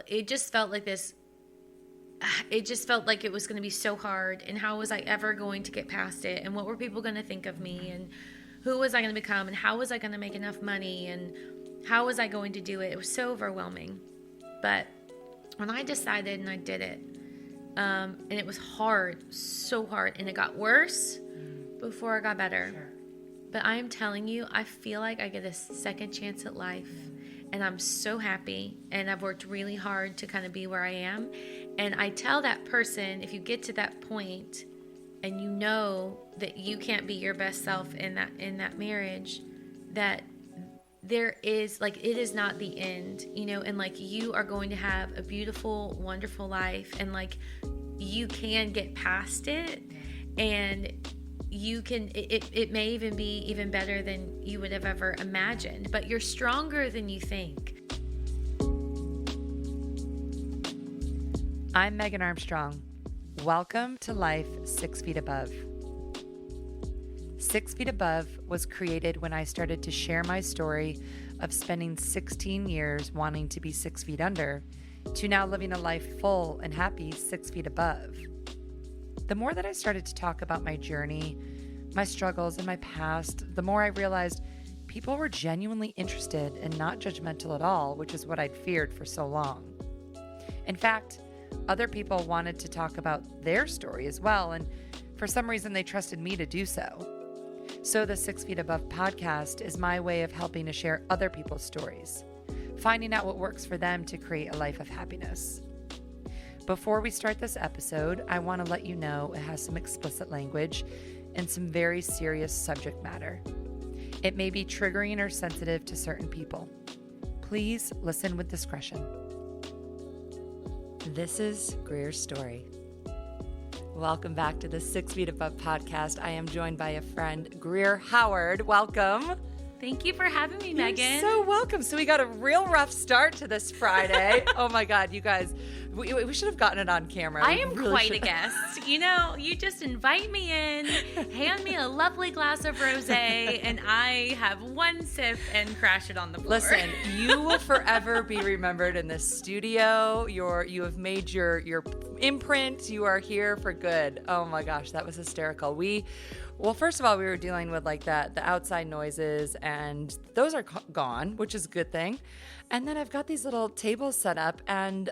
it just felt like this. It just felt like it was going to be so hard. And how was I ever going to get past it? And what were people going to think of me? And who was I going to become? And how was I going to make enough money? And how was I going to do it? It was so overwhelming. But when I decided and I did it, and it was hard, so hard. And it got worse before it got better. Sure. But I am telling you, I feel like I get a second chance at life. And I'm so happy. And I've worked really hard to kind of be where I am. And I tell that person, if you get to that point and you know that you can't be your best self in that marriage, that there is, like, it is not the end, you know, and like you are going to have a beautiful, wonderful life, and like you can get past it, and you can, it may even be even better than you would have ever imagined, but you're stronger than you think. I'm Megan Armstrong. Welcome to Life 6 Feet Above. 6 Feet Above was created when I started to share my story of spending 16 years wanting to be 6 feet under, to now living a life full and happy 6 feet above. The more that I started to talk about my journey, my struggles, and my past, the more I realized people were genuinely interested and not judgmental at all, which is what I'd feared for so long. In fact, other people wanted to talk about their story as well, and for some reason they trusted me to do so. So the 6 Feet Above podcast is my way of helping to share other people's stories, finding out what works for them to create a life of happiness. Before we start this episode, I want to let you know it has some explicit language and some very serious subject matter. It may be triggering or sensitive to certain people. Please listen with discretion. This is Greer's story. Welcome back to the 6 Feet Above podcast. I am joined by a friend, Greer Howard. Welcome. Thank you for having me, Megan. You're so welcome. So we got a real rough start to this Friday. Oh my God, you guys, we should have gotten it on camera. I am really quite a guest. You know, you just invite me in, hand me a lovely glass of rosé, and I have one sip and crash it on the floor. Listen, you will forever be remembered in this studio. You have made your imprint. You are here for good. Oh my gosh, that was hysterical. Well, first of all, we were dealing with like the outside noises, and those are gone, which is a good thing. And then I've got these little tables set up, and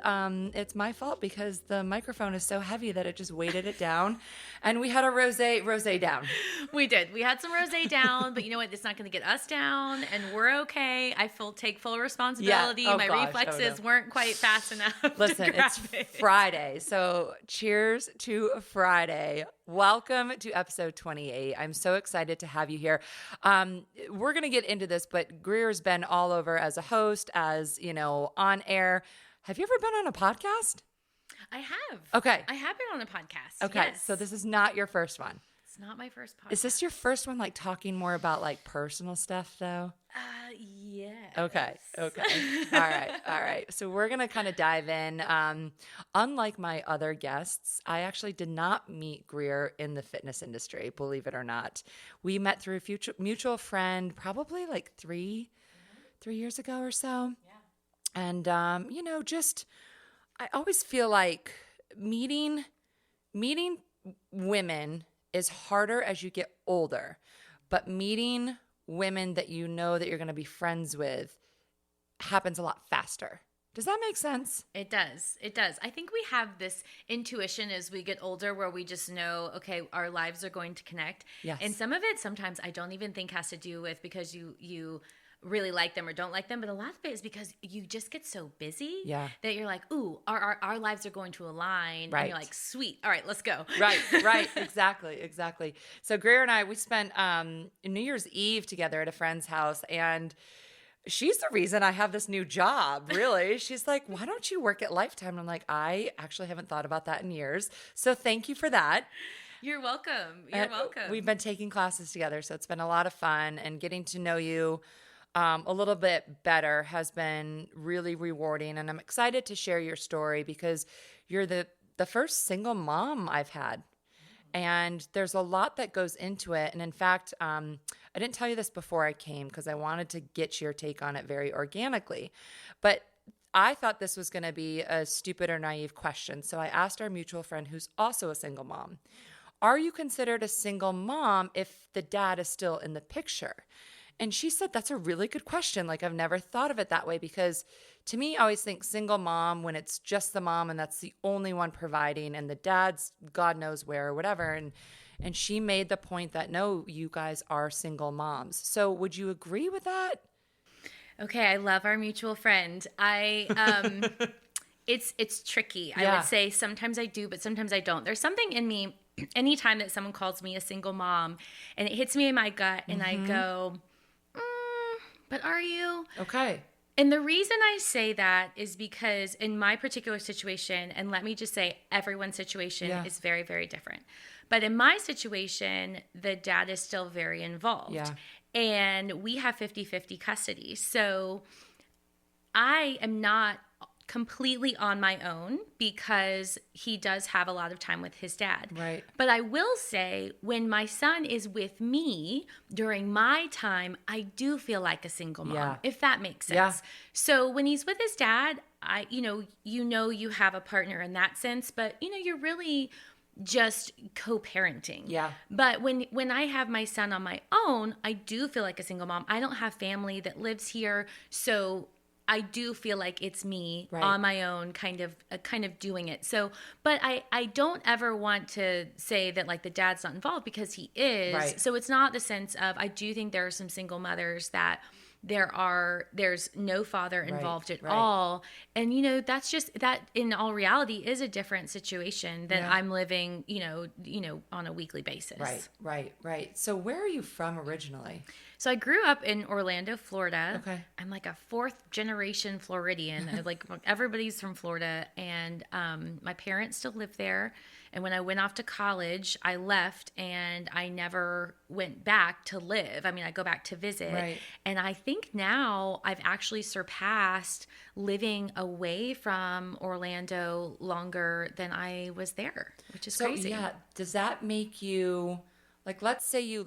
it's my fault because the microphone is so heavy that it just weighted it down. And we had a rosé down. We did. We had some rosé down, but you know what? It's not going to get us down, and we're okay. I take full responsibility. Yeah. Oh, my gosh. reflexes weren't quite fast enough. Listen, it's Friday, so cheers to Friday. Welcome to episode 28. I'm so excited to have you here. We're going to get into this, but Greer's been all over as a host, as, you know, on air. Have you ever been on a podcast? I have. Okay. I have been on a podcast. Okay. Yes. So this is not your first one. It's not my first podcast. Is this your first one, like talking more about like personal stuff though? Yes. Okay. All right. So we're going to kind of dive in. Unlike my other guests, I actually did not meet Greer in the fitness industry, believe it or not. We met through a mutual friend probably like 3 years ago or so. Yeah. And, you know, just, I always feel like meeting women is harder as you get older, but meeting women that you know that you're going to be friends with happens a lot faster. Does that make sense? It does. It does. I think we have this intuition as we get older where we just know, okay, our lives are going to connect. Yes. And some of it sometimes I don't even think has to do with because you really like them or don't like them, but a lot of it is because you just get so busy that you're like, ooh, our lives are going to align. Right. And you're like, sweet. All right, let's go. Right. Exactly. So Greer and I, we spent New Year's Eve together at a friend's house, and she's the reason I have this new job, really. She's like, why don't you work at Lifetime? And I'm like, I actually haven't thought about that in years. So thank you for that. You're welcome. You're welcome. We've been taking classes together, so it's been a lot of fun, and getting to know you a little bit better has been really rewarding. And I'm excited to share your story because you're the first single mom I've had. And there's a lot that goes into it. And in fact, I didn't tell you this before I came because I wanted to get your take on it very organically. But I thought this was going to be a stupid or naive question. So I asked our mutual friend who's also a single mom, are you considered a single mom if the dad is still in the picture? And she said, that's a really good question. Like, I've never thought of it that way, because to me, I always think single mom when it's just the mom and that's the only one providing and the dad's God knows where or whatever. And she made the point that, no, you guys are single moms. So would you agree with that? Okay, I love our mutual friend. It's tricky. Yeah. I would say sometimes I do, but sometimes I don't. There's something in me anytime that someone calls me a single mom and it hits me in my gut and I go, but are you? Okay. And the reason I say that is because in my particular situation, and let me just say everyone's situation is very, very different. But in my situation, the dad is still very involved. Yeah. And we have 50-50 custody. So I am not completely on my own because he does have a lot of time with his dad. Right. But I will say when my son is with me during my time, I do feel like a single mom, if that makes sense. Yeah. So when he's with his dad, you have a partner in that sense, but you're really just co-parenting. Yeah. But when I have my son on my own, I do feel like a single mom. I don't have family that lives here, so I do feel like it's me on my own kind of doing it. So, but I don't ever want to say that like the dad's not involved because he is. Right. So it's not the sense of, I do think there are some single mothers that there's no father involved at all. And, that's just, that in all reality is a different situation that I'm living, on a weekly basis. Right. So where are you from originally? So I grew up in Orlando, Florida. Okay. I'm like a 4th generation Floridian. Like everybody's from Florida. And my parents still live there. And when I went off to college, I left and I never went back to live. I mean, I go back to visit. Right. And I think now I've actually surpassed living away from Orlando longer than I was there, which is crazy. Yeah. Does that make you, like, let's say you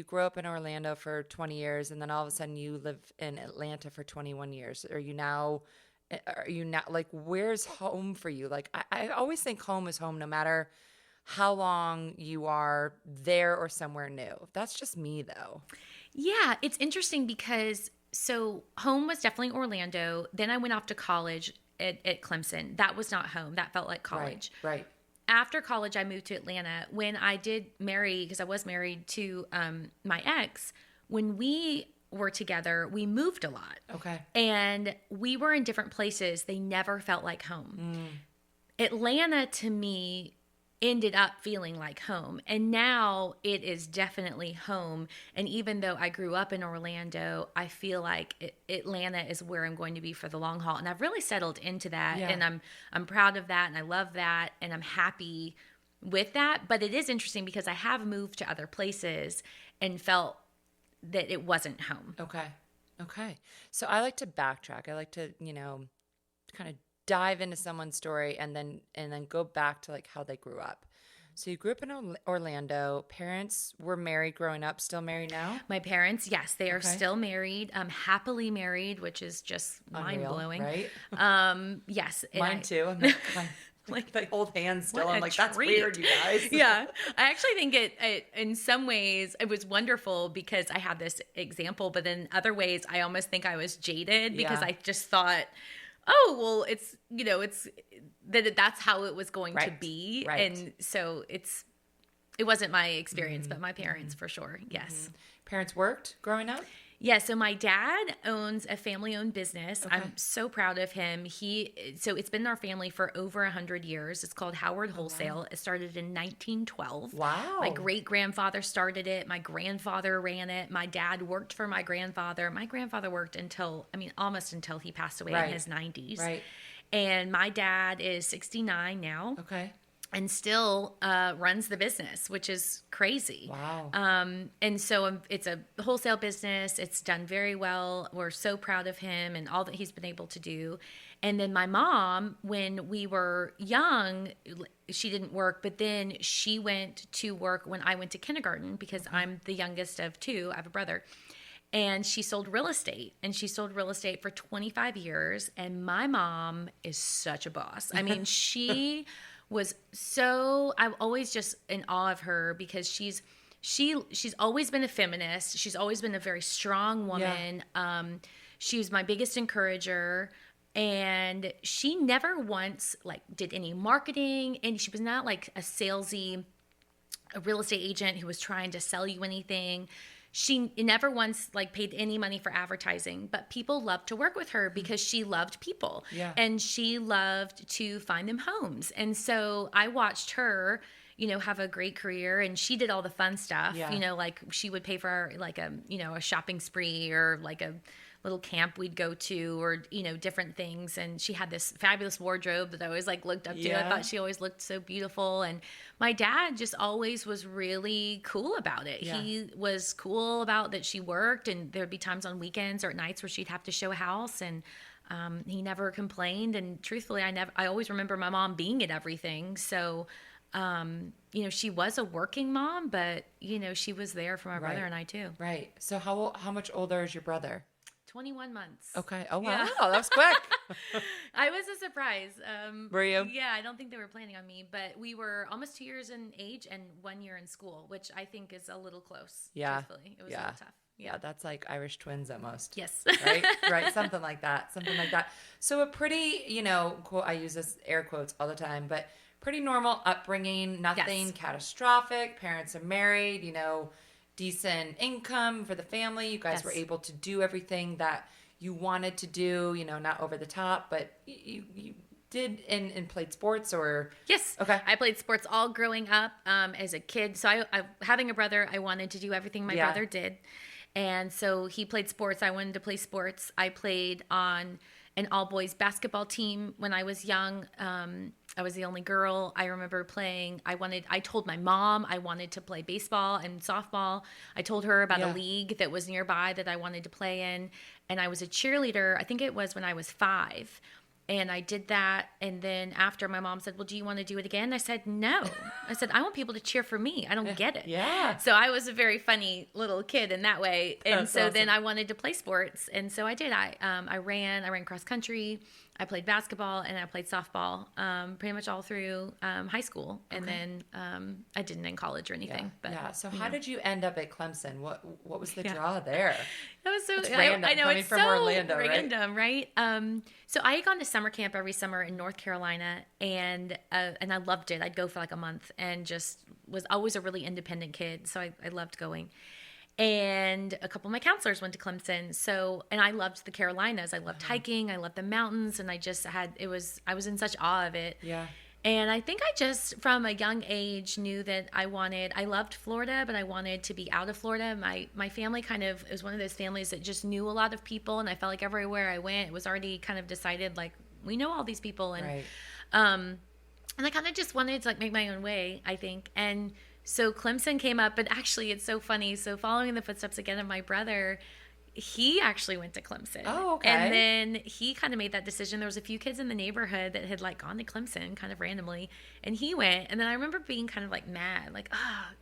grew up in Orlando for 20 years and then all of a sudden you live in Atlanta for 21 years. Are you now like, where's home for you? Like, I always think home is home no matter how long you are there or somewhere new. That's just me though. Yeah, it's interesting because so home was definitely Orlando. Then I went off to college at Clemson. That was not home. That felt like college. Right. After college, I moved to Atlanta. When I did marry, because I was married to my ex, when we were together, we moved a lot. Okay. And we were in different places. They never felt like home. Atlanta, to me, ended up feeling like home. And now it is definitely home. And even though I grew up in Orlando, I feel like Atlanta is where I'm going to be for the long haul. And I've really settled into that. Yeah. And I'm proud of that. And I love that. And I'm happy with that. But it is interesting because I have moved to other places and felt that it wasn't home. Okay. So I like to backtrack. I like to, kind of dive into someone's story and then go back to like how they grew up. So you grew up in Orlando. Parents were married growing up, still married now? My parents, yes, they are still married, happily married, which is just mind-blowing. Right? Yes. Mine too. I'm like they hold hands still. I'm like, treat. That's weird, you guys. Yeah. I actually think it in some ways it was wonderful because I had this example, but in other ways I almost think I was jaded because I just thought, oh, well, it's that's how it was going to be. Right. And so it wasn't my experience, but my parents for sure. Yes. Parents worked growing up? Yeah, so my dad owns a family-owned business. Okay. I'm so proud of him. So it's been in our family for over 100 years. It's called Howard Wholesale. It started in 1912. Wow. My great-grandfather started it. My grandfather ran it. My dad worked for my grandfather. My grandfather worked almost until he passed away in his 90s. Right. And my dad is 69 now. Okay. And still runs the business, which is crazy. Wow. And so it's a wholesale business. It's done very well. We're so proud of him and all that he's been able to do. And then my mom, when we were young, she didn't work, but then she went to work when I went to kindergarten because I'm the youngest of 2. I have a brother. and she sold real estate, and she sold real estate for 25 years. And my mom is such a boss. I mean, she was so, I'm always just in awe of her because she's always been a feminist. She's always been a very strong woman. She was my biggest encourager. And she never once like did any marketing, and she was not like a salesy, a real estate agent who was trying to sell you anything. She never once like paid any money for advertising, but people loved to work with her because she loved people and she loved to find them homes. And so I watched her, have a great career, and she did all the fun stuff, like she would pay for like a shopping spree or like a little camp we'd go to, or different things. And she had this fabulous wardrobe that I always like looked up to. I thought she always looked so beautiful. And my dad just always was really cool about it. He was cool about that she worked, and there'd be times on weekends or at nights where she'd have to show a house, and he never complained. And truthfully, I always remember my mom being at everything. So she was a working mom, but she was there for my brother and I too. Right. So how much older is your brother? 21 months. Okay. Oh, wow. That was quick. I was a surprise. Were you? Yeah, I don't think they were planning on me, but we were almost 2 years in age and 1 year in school, which I think is a little close. Yeah. Truthfully. It was a little tough. Yeah, that's like Irish twins almost. Yes. Right? Right. Something like that. So a pretty, quote, I use this air quotes all the time, but pretty normal upbringing, nothing catastrophic. Parents are married, decent income for the family. You guys were able to do everything that you wanted to do, not over the top, but you did and played sports or? Yes. Okay. I played sports all growing up as a kid. So I having a brother, I wanted to do everything my brother did. And so he played sports. I wanted to play sports. I played on an all-boys basketball team when I was young. I was the only girl. I remember playing. I told my mom I wanted to play baseball and softball. I told her about a league that was nearby that I wanted to play in. And I was a cheerleader. I think it was when I was 5. And I did that. And then after, my mom said, well, do you want to do it again? I said, no. I said, I want people to cheer for me. I don't get it. Yeah. So I was a very funny little kid in that way. And That's awesome. Then I wanted to play sports. And so I did. I ran cross country. I played basketball and I played softball pretty much all through high school. And then I didn't in college or anything. So how did you end up at Clemson? What was the draw there? That was so random. I know, coming it's from so Orlando, random, right? So I had gone to summer camp every summer in North Carolina, and I loved it. I'd go for like a month and just was always a really independent kid. So I loved going. And a couple of my counselors went to Clemson. And I loved the Carolinas. I loved hiking. I loved the mountains. And I was in such awe of it. Yeah. And I think I just, from a young age, knew that I loved Florida, but I wanted to be out of Florida. My family was one of those families that just knew a lot of people. And I felt like everywhere I went, it was already kind of decided, like, we know all these people. And, and I kind of just wanted to like make my own way, I think. And so Clemson came up, but actually it's so funny. So following in the footsteps again of my brother, he actually went to Clemson. Oh, okay. And then he kind of made that decision. There was a few kids in the neighborhood that had like gone to Clemson kind of randomly, and he went. And then I remember being kind of like mad, like,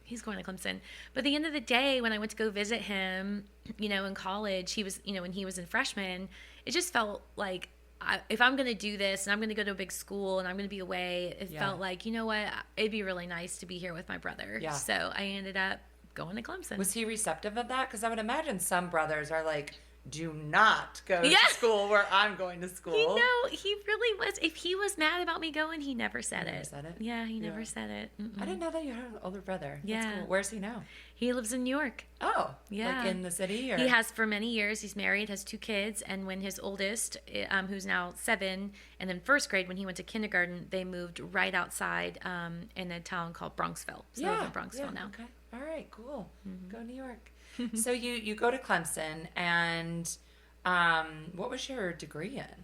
he's going to Clemson. But at the end of the day, when I went to go visit him, in college, he was, when he was in freshman, it just felt like, if I'm going to do this and I'm going to go to a big school and I'm going to be away, it felt like, it'd be really nice to be here with my brother. Yeah. So I ended up going to Clemson. Was he receptive of that? Because I would imagine some brothers are like, do not go to school where I'm going to school. He really was. If he was mad about me going, he never said it. Yeah, he never said it. Mm-mm. I didn't know that you had an older brother. Yeah. That's cool. Where's he now? He lives in New York. Oh. Yeah. Like in the city? Or? He has for many years. He's married, has 2 kids. And when his oldest, who's now 7, and in first grade, when he went to kindergarten, they moved right outside in a town called Bronxville. So they live in Bronxville now. Okay. All right, cool. Mm-hmm. Go New York. So you go to Clemson, and what was your degree in?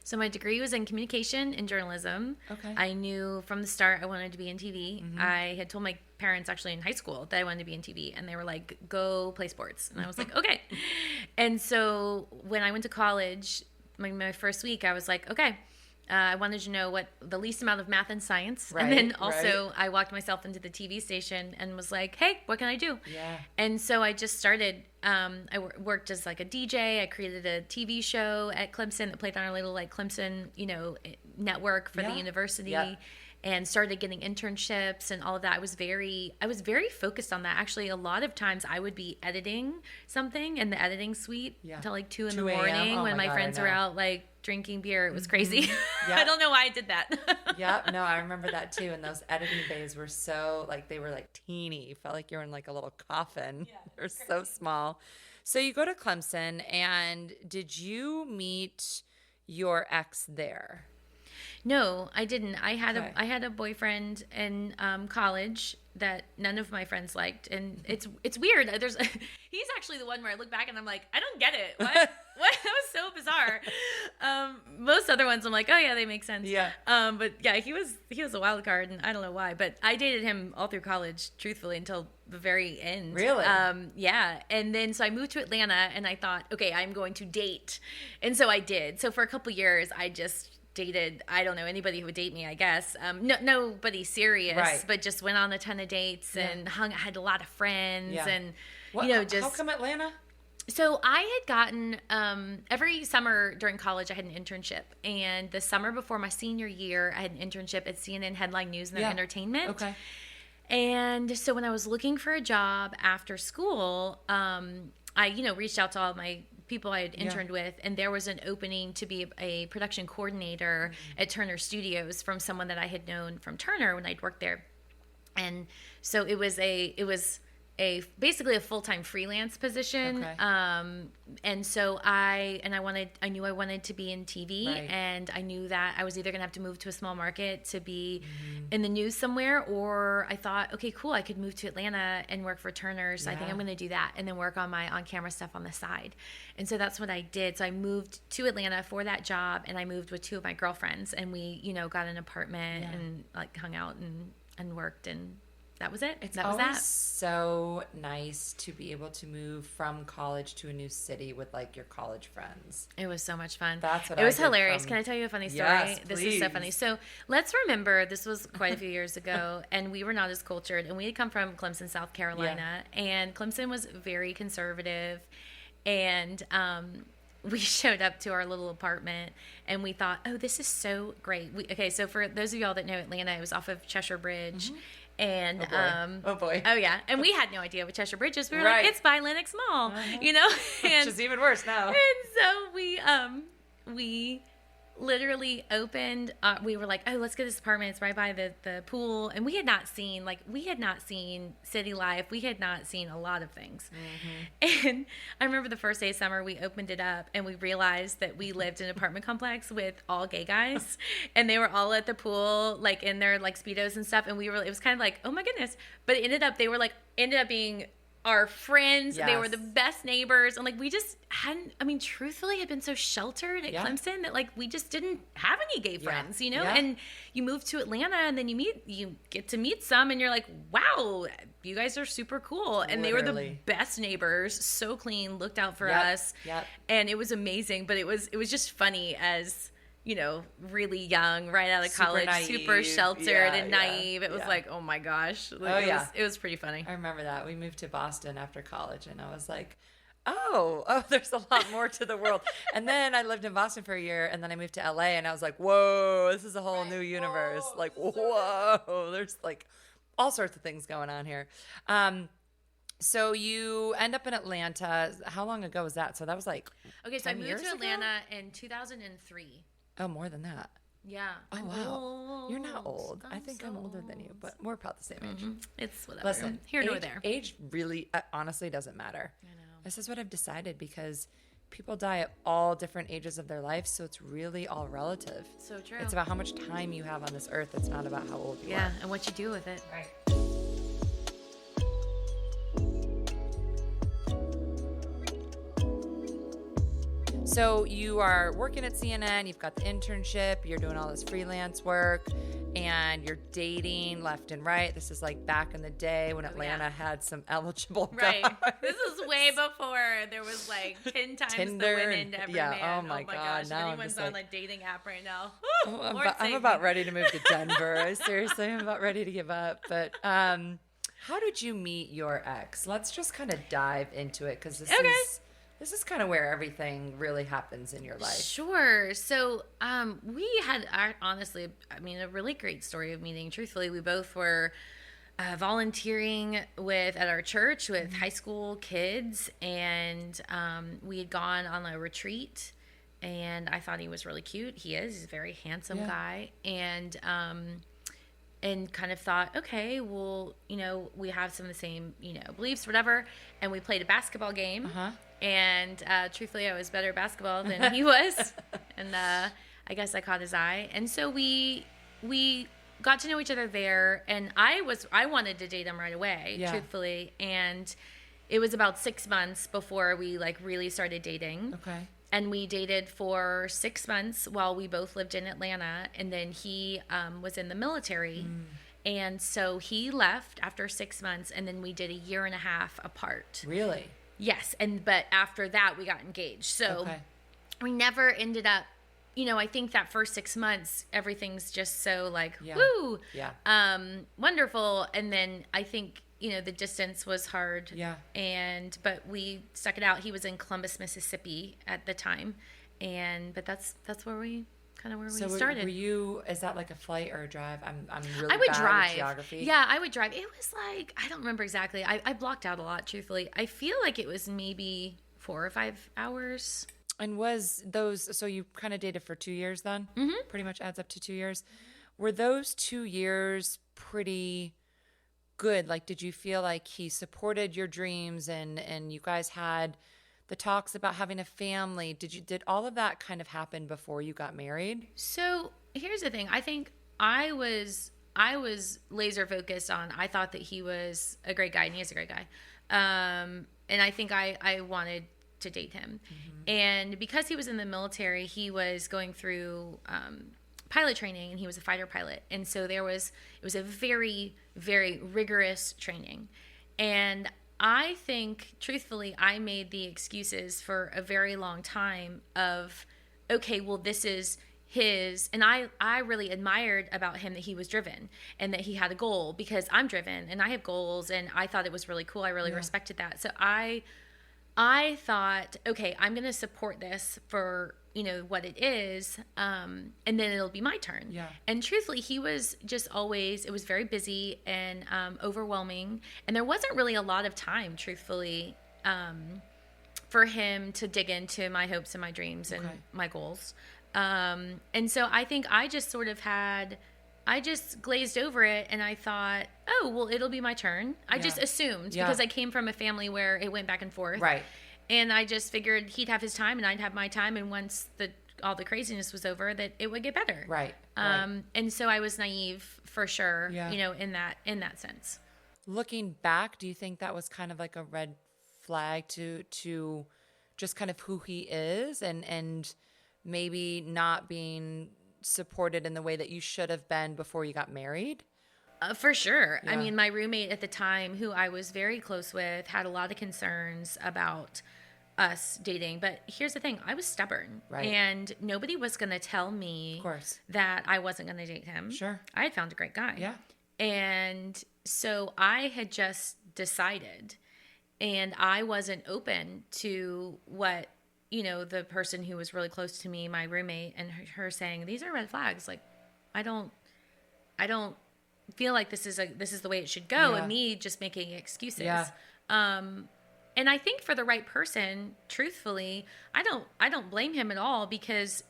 So my degree was in communication and journalism. Okay. I knew from the start I wanted to be in TV. Mm-hmm. I had told my parents actually in high school that I wanted to be in TV, and they were like, go play sports. And I was like, okay. And so when I went to college, my first week, I was like, okay, I wanted to know what the least amount of math and science. Right, And then also I walked myself into the TV station and was like, hey, what can I do? Yeah. And so I just started, worked as like a DJ. I created a TV show at Clemson that played on our little like Clemson, network for the university. Yeah. And started getting internships and all of that. I was very focused on that. Actually, a lot of times I would be editing something in the editing suite until like 2 in the morning when my friends were out like drinking beer. It was crazy. Yep. I don't know why I did that. Yep. No, I remember that too. And those editing bays were so like, they were like teeny. You felt like you were in like a little coffin. Yeah, they're so small. So you go to Clemson, and did you meet your ex there? No, I didn't. I had a boyfriend in college that none of my friends liked, and it's weird. He's actually the one where I look back and I'm like, I don't get it. What? What? That was so bizarre. Most other ones I'm like, oh yeah, they make sense. Yeah. But yeah, he was a wild card, and I don't know why, but I dated him all through college, truthfully, until the very end. Really? Yeah. And then so I moved to Atlanta, and I thought, okay, I'm going to date, and so I did. So for a couple years, I just dated, I don't know, anybody who would date me, I guess. Nobody serious, right. But just went on a ton of dates and had a lot of friends and, how come Atlanta? So I had gotten, every summer during college, I had an internship. And the summer before my senior year, I had an internship at CNN Headline News and their entertainment. Okay. And so when I was looking for a job after school, I, reached out to all my people I had interned with, and there was an opening to be a production coordinator at Turner Studios from someone that I had known from Turner when I'd worked there. And so it was basically a full-time freelance position. Okay. And so I knew I wanted to be in TV, right. And I knew that I was either gonna have to move to a small market to be in the news somewhere, or I thought, okay, cool, I could move to Atlanta and work for Turner. So I think I'm gonna do that and then work on my on-camera stuff on the side. And so that's what I did. So I moved to Atlanta for that job, and I moved with 2 of my girlfriends, and we, got an apartment and like hung out and worked, and that was it. It's always so nice to be able to move from college to a new city with like your college friends. It was so much fun. That's what it was hilarious. Can I tell you a funny story? Yes, this please. is so funny. So let's remember, this was quite a few years ago, and we were not as cultured, and we had come from Clemson, South Carolina, and Clemson was very conservative, and we showed up to our little apartment, and we thought, oh, this is so great. So for those of y'all that know Atlanta, it was off of Cheshire Bridge. And oh boy. Oh yeah, and we had no idea what Cheshire Bridge is. We were like, it's by Lenox Mall, and, which is even worse now. And so we literally opened. We were like, oh, let's get this apartment. It's right by the pool, and we had not seen city life. We had not seen a lot of things. And I remember the first day of summer, we opened it up, and we realized that we lived in an apartment complex with all gay guys, and they were all at the pool, like in their like Speedos and stuff. And it was kind of like, oh my goodness. But it ended up being our friends. They were the best neighbors, and like we just truthfully had been so sheltered at Clemson that like we just didn't have any gay friends, and you move to Atlanta, and then you get to meet some, and you're like, wow, you guys are super cool. And Literally. They were the best neighbors, so clean, looked out for us, and it was amazing. But it was just funny as really young, right out of college, super sheltered and naive. It was like, oh my gosh. It was pretty funny. I remember that. We moved to Boston after college, and I was like, oh, there's a lot more to the world. And then I lived in Boston for a year, and then I moved to LA, and I was like, whoa, this is a whole new universe. Whoa, like, whoa, there's like all sorts of things going on here. So you end up in Atlanta. How long ago was that? So that was like, okay, so I moved to Atlanta in 2003. Oh, more than that. Yeah. Oh, I'm wow. old. You're not old. I think I'm older than you, but we're about the same age. It's whatever. Listen, here nor there. Age really, honestly, doesn't matter. I know. This is what I've decided, because people die at all different ages of their life, so it's really all relative. So true. It's about how much time you have on this earth. It's not about how old you are. Yeah, and what you do with it. Right. So you are working at CNN, you've got the internship, you're doing all this freelance work, and you're dating left and right. This is like back in the day when Atlanta had some eligible guys. Right. This is way before there was like 10 times Tinder the women to every man. Oh my gosh. God. If Now anyone's on a dating app right now. I'm about ready to move to Denver. Seriously, I'm about ready to give up. But how did you meet your ex? Let's just kind of dive into it because this is kind of where everything really happens in your life. Sure. So we had honestly, I mean, a really great story of meeting. Truthfully, we both were volunteering at our church with high school kids, and we had gone on a retreat, and I thought he was really cute. He's a very handsome guy, and kind of thought, okay, well, we have some of the same, beliefs, whatever. And we played a basketball game. And truthfully, I was better at basketball than he was. And I guess I caught his eye. And so we got to know each other there. And I wanted to date him right away, truthfully. And it was about 6 months before we really started dating. Okay. And we dated for 6 months while we both lived in Atlanta. And then he was in the military. And so he left after 6 months. And then we did a year and a half apart. Really? Yes. But after that, we got engaged. So we never ended up, I think that first 6 months, everything's just so woo, wonderful. And then I think, the distance was hard. Yeah. But we stuck it out. He was in Columbus, Mississippi at the time. But that's where we started. Were you, is that like a flight or a drive? I'm really I would bad drive. with geography. Yeah, I would drive. It was I don't remember exactly. I blocked out a lot, truthfully. I feel like it was maybe 4 or 5 hours. And so you kind of dated for 2 years then? Mm-hmm. Pretty much adds up to 2 years. Were those 2 years pretty good? Did you feel like he supported your dreams and you guys had the talks about having a family? Did all of that kind of happen before you got married? So here's the thing. I think I was laser focused on, I thought that he was a great guy, and he is a great guy. And I think I wanted to date him. Mm-hmm. And because he was in the military, he was going through pilot training, and he was a fighter pilot. And so it was a very, very rigorous training. And I think, truthfully, I made the excuses for a very long time of, okay, well, this is his, and I really admired about him that he was driven and that he had a goal, because I'm driven and I have goals, and I thought it was really cool. I really respected that. So I thought, okay, I'm going to support this for, what it is. And then it'll be my turn. Yeah. And truthfully, he was just always, it was very busy and overwhelming. And there wasn't really a lot of time, truthfully, for him to dig into my hopes and my dreams and my goals. And so I think I just glazed over it, and I thought, oh, well, it'll be my turn. I just assumed, because I came from a family where it went back and forth. Right. And I just figured he'd have his time and I'd have my time. And once all the craziness was over, that it would get better. Right. And so I was naive for sure, in that sense. Looking back, do you think that was kind of like a red flag to just kind of who he is and maybe not being supported in the way that you should have been before you got married? For sure. Yeah. I mean, my roommate at the time, who I was very close with, had a lot of concerns about us dating. But here's the thing. I was stubborn. Right. And nobody was going to tell me that I wasn't going to date him. Sure. I had found a great guy. Yeah. And so I had just decided, and I wasn't open to what, the person who was really close to me, my roommate, and her saying, these are red flags. I don't feel like this is the way it should go, and me just making excuses. Yeah. And I think for the right person, truthfully, I don't blame him at all, because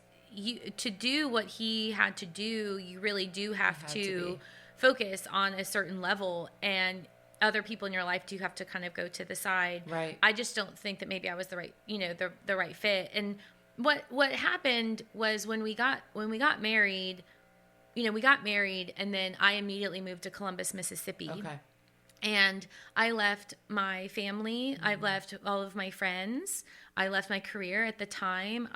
to do what he had to do, you really do have to focus on a certain level, and other people in your life do have to kind of go to the side. Right. I just don't think that maybe I was the right, the right fit. And what happened was when we got married, we got married, and then I immediately moved to Columbus, Mississippi. Okay. And I left my family. I left all of my friends. I left my career at the time.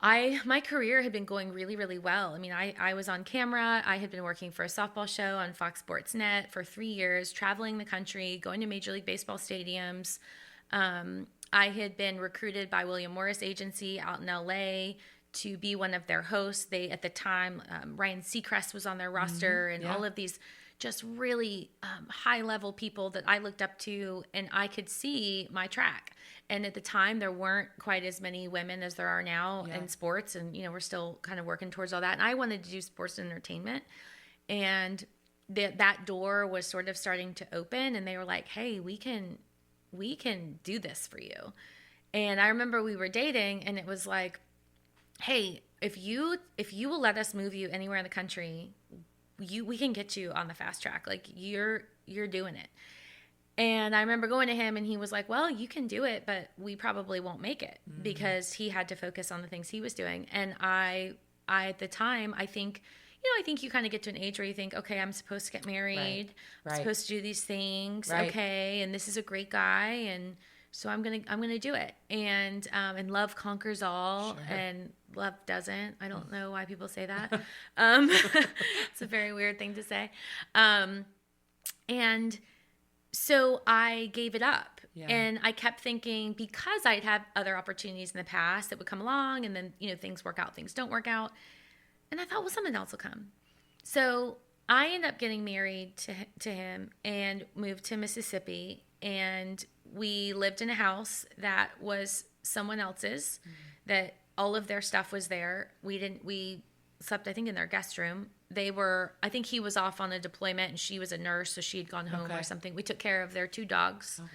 My career had been going really, really well. I mean, I was on camera. I had been working for a softball show on Fox Sports Net for 3 years, traveling the country, going to Major League Baseball stadiums. I had been recruited by William Morris Agency out in LA to be one of their hosts. They, at the time, Ryan Seacrest was on their roster, and all of these just really high-level people that I looked up to, and I could see my track. And at the time, there weren't quite as many women as there are now in sports, and we're still kind of working towards all that. And I wanted to do sports and entertainment, and that door was sort of starting to open, and they were like, "Hey, we can do this for you." And I remember we were dating, and it was like, "Hey, if you will let us move you anywhere in the country, we can get you on the fast track. Like you're doing it." And I remember going to him, and he was like, "Well, you can do it, but we probably won't make it," because he had to focus on the things he was doing. And I at the time, I think you kind of get to an age where you think, okay, I'm supposed to get married, I'm supposed to do these things, okay, and this is a great guy, and so I'm gonna do it. And love conquers all, and love doesn't. I don't know why people say that. It's a very weird thing to say. And so I gave it up. And I kept thinking, because I'd had other opportunities in the past that would come along, and then things work out, things don't work out. And I thought, well, something else will come. So I ended up getting married to him and moved to Mississippi. And we lived in a house that was someone else's, that all of their stuff was there. We slept, I think, in their guest room. I think he was off on a deployment, and she was a nurse, so she had gone home or something. We took care of their 2 dogs. Oh, wow.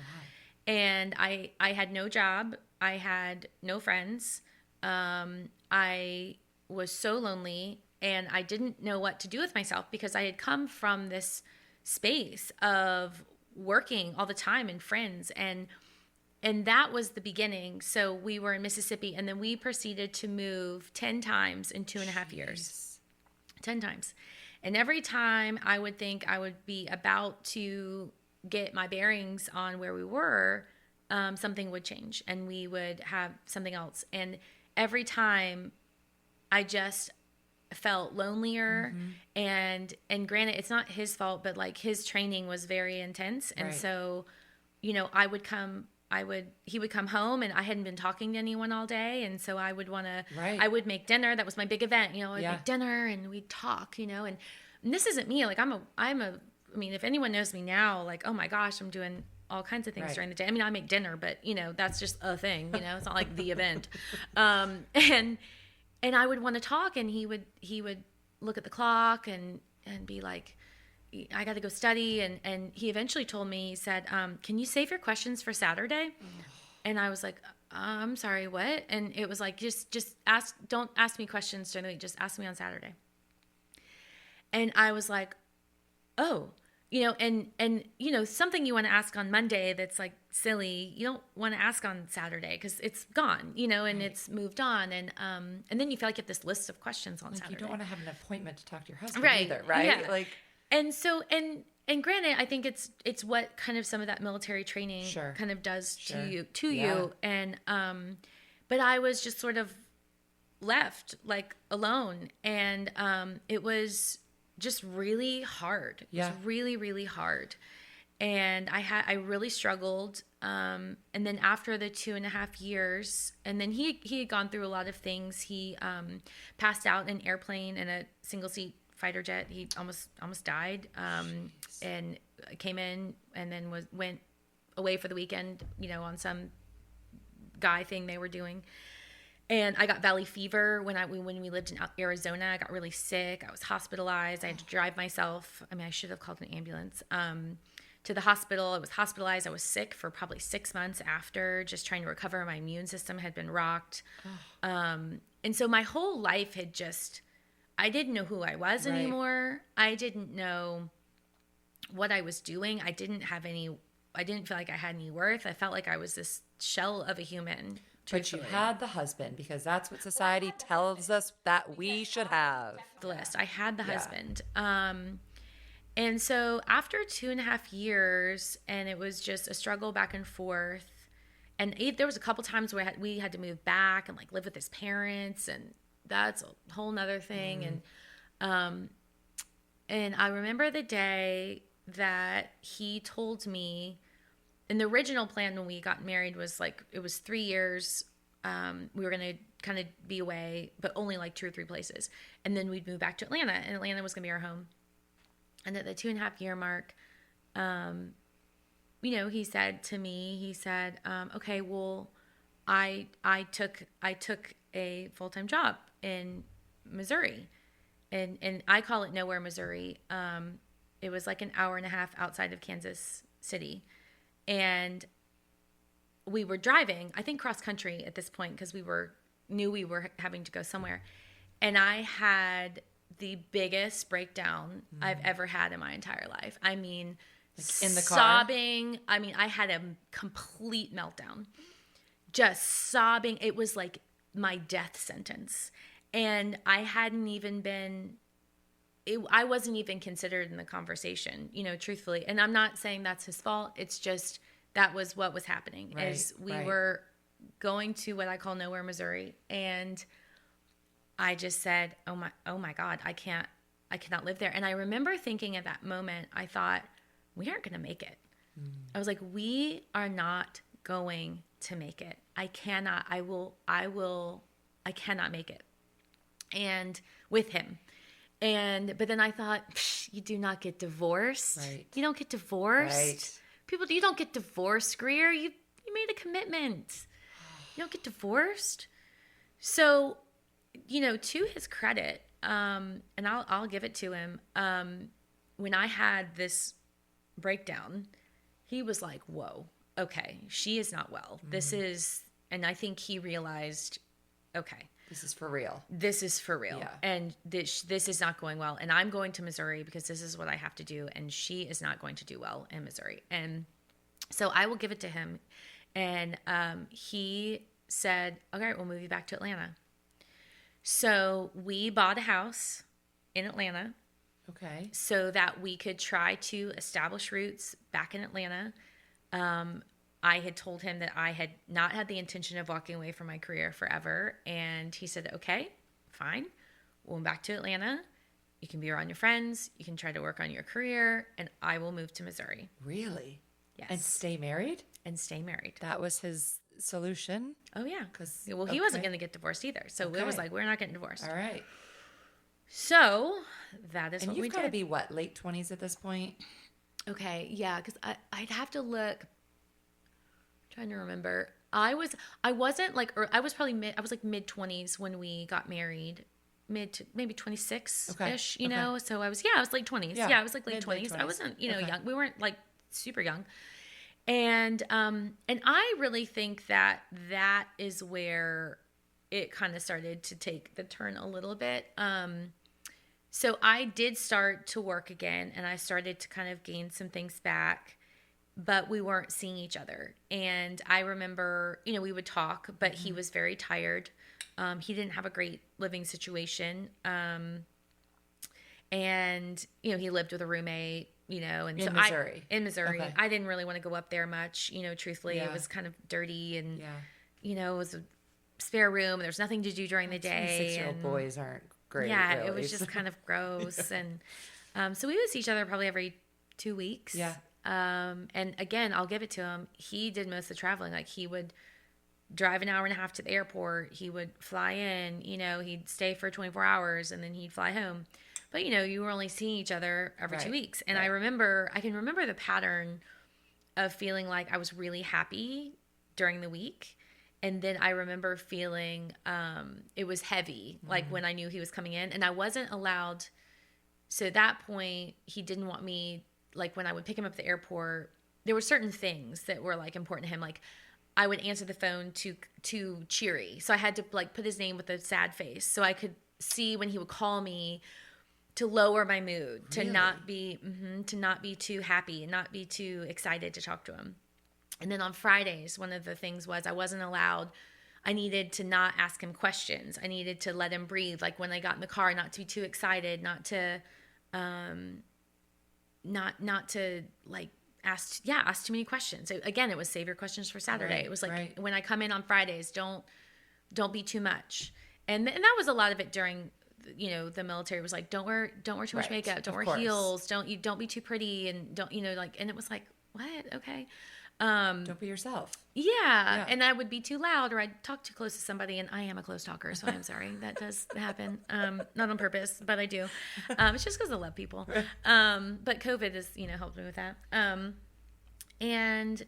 And I had no job. I had no friends. I was so lonely, and I didn't know what to do with myself, because I had come from this space of working all the time and friends, and that was the beginning. So we were in Mississippi, and then we proceeded to move 10 times in 2.5 years. 10 times. And every time I would think I would be about to get my bearings on where we were, something would change, and we would have something else. And every time I just felt lonelier, and granted, it's not his fault, but like his training was very intense. And so, he would come home, and I hadn't been talking to anyone all day. And so I would I would make dinner. That was my big event, I'd make dinner, and we'd talk, and this isn't me. Like I mean, if anyone knows me now, like, oh my gosh, I'm doing all kinds of things during the day. I mean, I make dinner, but that's just a thing, it's not like the event. And I would want to talk, and he would look at the clock and be like, I got to go study. And he eventually told me, he said, can you save your questions for Saturday? And I was like, I'm sorry, what? And it was like, just ask, don't ask me questions during the week, just ask me on Saturday. And I was like, oh, and something you want to ask on Monday that's like silly, you don't want to ask on Saturday because it's gone, and it's moved on. And then you feel like you have this list of questions on Saturday. You don't want to have an appointment to talk to your husband either, right? Yeah. Like, and so, and granted, I think it's what kind of some of that military training kind of does to you. And, but I was just sort of left like alone, and it was just really hard. It was really, really hard. And I really struggled. And then after the 2.5 years, and then he had gone through a lot of things. He passed out in an airplane in a single seat fighter jet. He almost died. And came in, and then went away for the weekend, on some guy thing they were doing. And I got valley fever when we lived in Arizona. I got really sick. I was hospitalized. I had to drive myself. I mean, I should have called an ambulance to the hospital. I was hospitalized. I was sick for probably 6 months after, just trying to recover. My immune system had been rocked. And so my whole life had I didn't know who I was anymore. I didn't know what I was doing. I didn't feel like I had any worth. I felt like I was this shell of a human. But you had the husband, because that's what society tells us that we should have. The list. I had the husband. And so after 2.5 years, and it was just a struggle back and forth, And there was a couple times where we had to move back and like live with his parents, and that's a whole nother thing. And I remember the day that he told me, and the original plan when we got married was like, it was 3 years. We were going to kind of be away, but only like 2 or 3 places. And then we'd move back to Atlanta, and Atlanta was going to be our home. And at the 2.5 year mark, he said to me, okay, well, I took a full-time job in Missouri, and I call it nowhere, Missouri. It was like an hour and a half outside of Kansas City. And we were driving, I think cross country at this point, because knew we were having to go somewhere. And I had the biggest breakdown I've ever had in my entire life. I mean, like in the car? Sobbing. I mean, I had a complete meltdown. Just sobbing. It was like my death sentence. And I hadn't even been, I wasn't even considered in the conversation, truthfully. And I'm not saying that's his fault. It's just, that was what was happening. Right, is we were going to what I call nowhere, Missouri. And I just said, oh my God, I cannot live there. And I remember thinking at that moment, I thought, we aren't going to make it. I was like, we are not going to make it. I cannot make it. And with him. But then I thought, you do not get divorced. Right. You don't get divorced. Right. People, you don't get divorced, Greer. You made a commitment. You don't get divorced. So, to his credit, and I'll give it to him. When I had this breakdown, he was like, whoa, okay, she is not well. This is, and I think he realized, okay, this is for real. This is for real. Yeah. And this is not going well. And I'm going to Missouri because this is what I have to do. And she is not going to do well in Missouri. And so I will give it to him. And he said, okay, we'll move you back to Atlanta. So we bought a house in Atlanta. Okay. So that we could try to establish roots back in Atlanta. I had told him that I had not had the intention of walking away from my career forever. And he said, okay, fine. We'll move back to Atlanta. You can be around your friends. You can try to work on your career. And I will move to Missouri. Really? Yes. And stay married? And stay married. That was his solution? Oh, yeah. Well, he wasn't going to get divorced either. So it was like, we're not getting divorced. All right. So that is and what we did. And you've got to be, what, late 20s at this point? Okay, yeah, because I'd have to look. I'm trying to remember. I was probably mid 20s when we got married, mid to maybe 26-ish, you know. So I was late 20s. Yeah, I was like late 20s. I wasn't, young. We weren't like super young. And I really think that is where it kind of started to take the turn a little bit. So I did start to work again, and I started to kind of gain some things back, but we weren't seeing each other. And I remember, we would talk, but he was very tired. He didn't have a great living situation. And, he lived with a roommate, and in Missouri. In Missouri. Okay. I didn't really want to go up there much, truthfully. Yeah. It was kind of dirty and, it was a spare room. There's nothing to do during the day. 6-year-old boys aren't great. Yeah, really. it was just kind of gross. And so we would see each other probably every 2 weeks. Yeah. And again, I'll give it to him. He did most of the traveling. Like he would drive an hour and a half to the airport. He would fly in, he'd stay for 24 hours and then he'd fly home. But, you were only seeing each other every 2 weeks. And I can remember the pattern of feeling like I was really happy during the week. And then I remember feeling it was heavy, like when I knew he was coming in. And I wasn't allowed. So at that point, he didn't want me, like when I would pick him up at the airport, there were certain things that were like important to him. Like I would answer the phone to cheery. So I had to like put his name with a sad face so I could see when he would call me to lower my mood, to not be too happy and not be too excited to talk to him. And then on Fridays, one of the things was I wasn't allowed. I needed to not ask him questions. I needed to let him breathe. Like when I got in the car, not to be too excited, not to like asked too many questions. So again, it was save your questions for Saturday. Right, It was like, right. when I come in on Fridays, don't be too much. And that was a lot of it during, the military. Was like, don't wear too much Right, makeup, don't of wear course. heels, don't be too pretty, and don't, like, and it was like, what? Okay. Don't be yourself. Yeah. Yeah. And I would be too loud, or I'd talk too close to somebody, and I am a close talker, so I'm sorry. That does happen. Not on purpose, but I do. It's just because I love people. But COVID has, helped me with that. And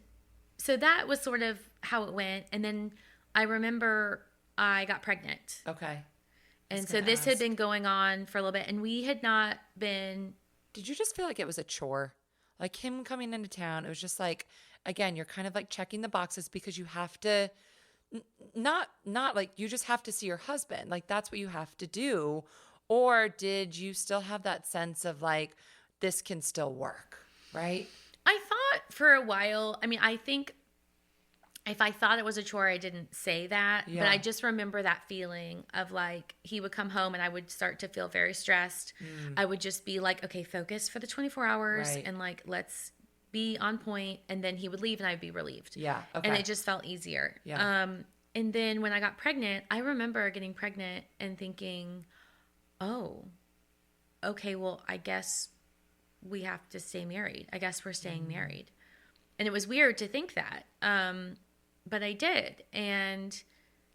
so that was sort of how it went. And then I remember I got pregnant. Okay. And so this had been going on for a little bit, and we had not been. Did you just feel like it was a chore? Like him coming into town, it was just like, again, you're kind of like checking the boxes because you have to, not like you just have to see your husband. Like that's what you have to do. Or did you still have that sense of like, this can still work, right? I thought for a while, I think if I thought it was a chore, I didn't say that. Yeah. But I just remember that feeling of like, he would come home and I would start to feel very stressed. I would just be like, okay, focus for the 24 hours Right. and like, let's be on point. And then he would leave and I'd be relieved. Yeah. Okay. And it just felt easier. Yeah. And then when I got pregnant, I remember getting pregnant and thinking, oh, okay, well, I guess we have to stay married. I guess we're staying married. And it was weird to think that. But I did. And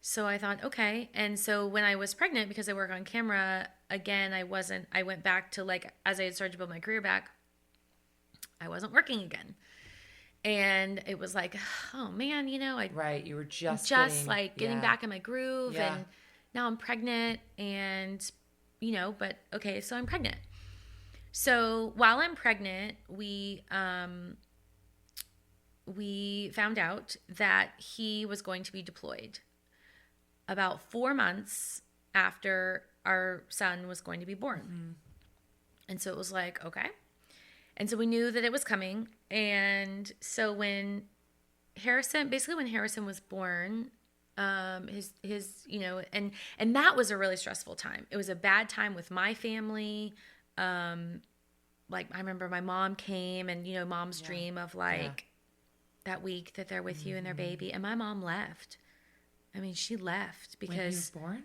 so I thought, okay. And so when I was pregnant, because I work on camera, again, I went back to like, as I had started to build my career back, I wasn't working again. And it was like, oh man, Right. You were just getting yeah. back in my groove. Yeah. And now I'm pregnant and, but okay, so I'm pregnant. So while I'm pregnant, we found out that he was going to be deployed about 4 months after our son was going to be born. Mm-hmm. And so it was like, okay. And so we knew that it was coming. And so when Harrison was born, his and that was a really stressful time. It was a bad time with my family. Like I remember my mom came and, mom's dream of like that week that they're with you and their baby. And my mom left. She left because. When he was born?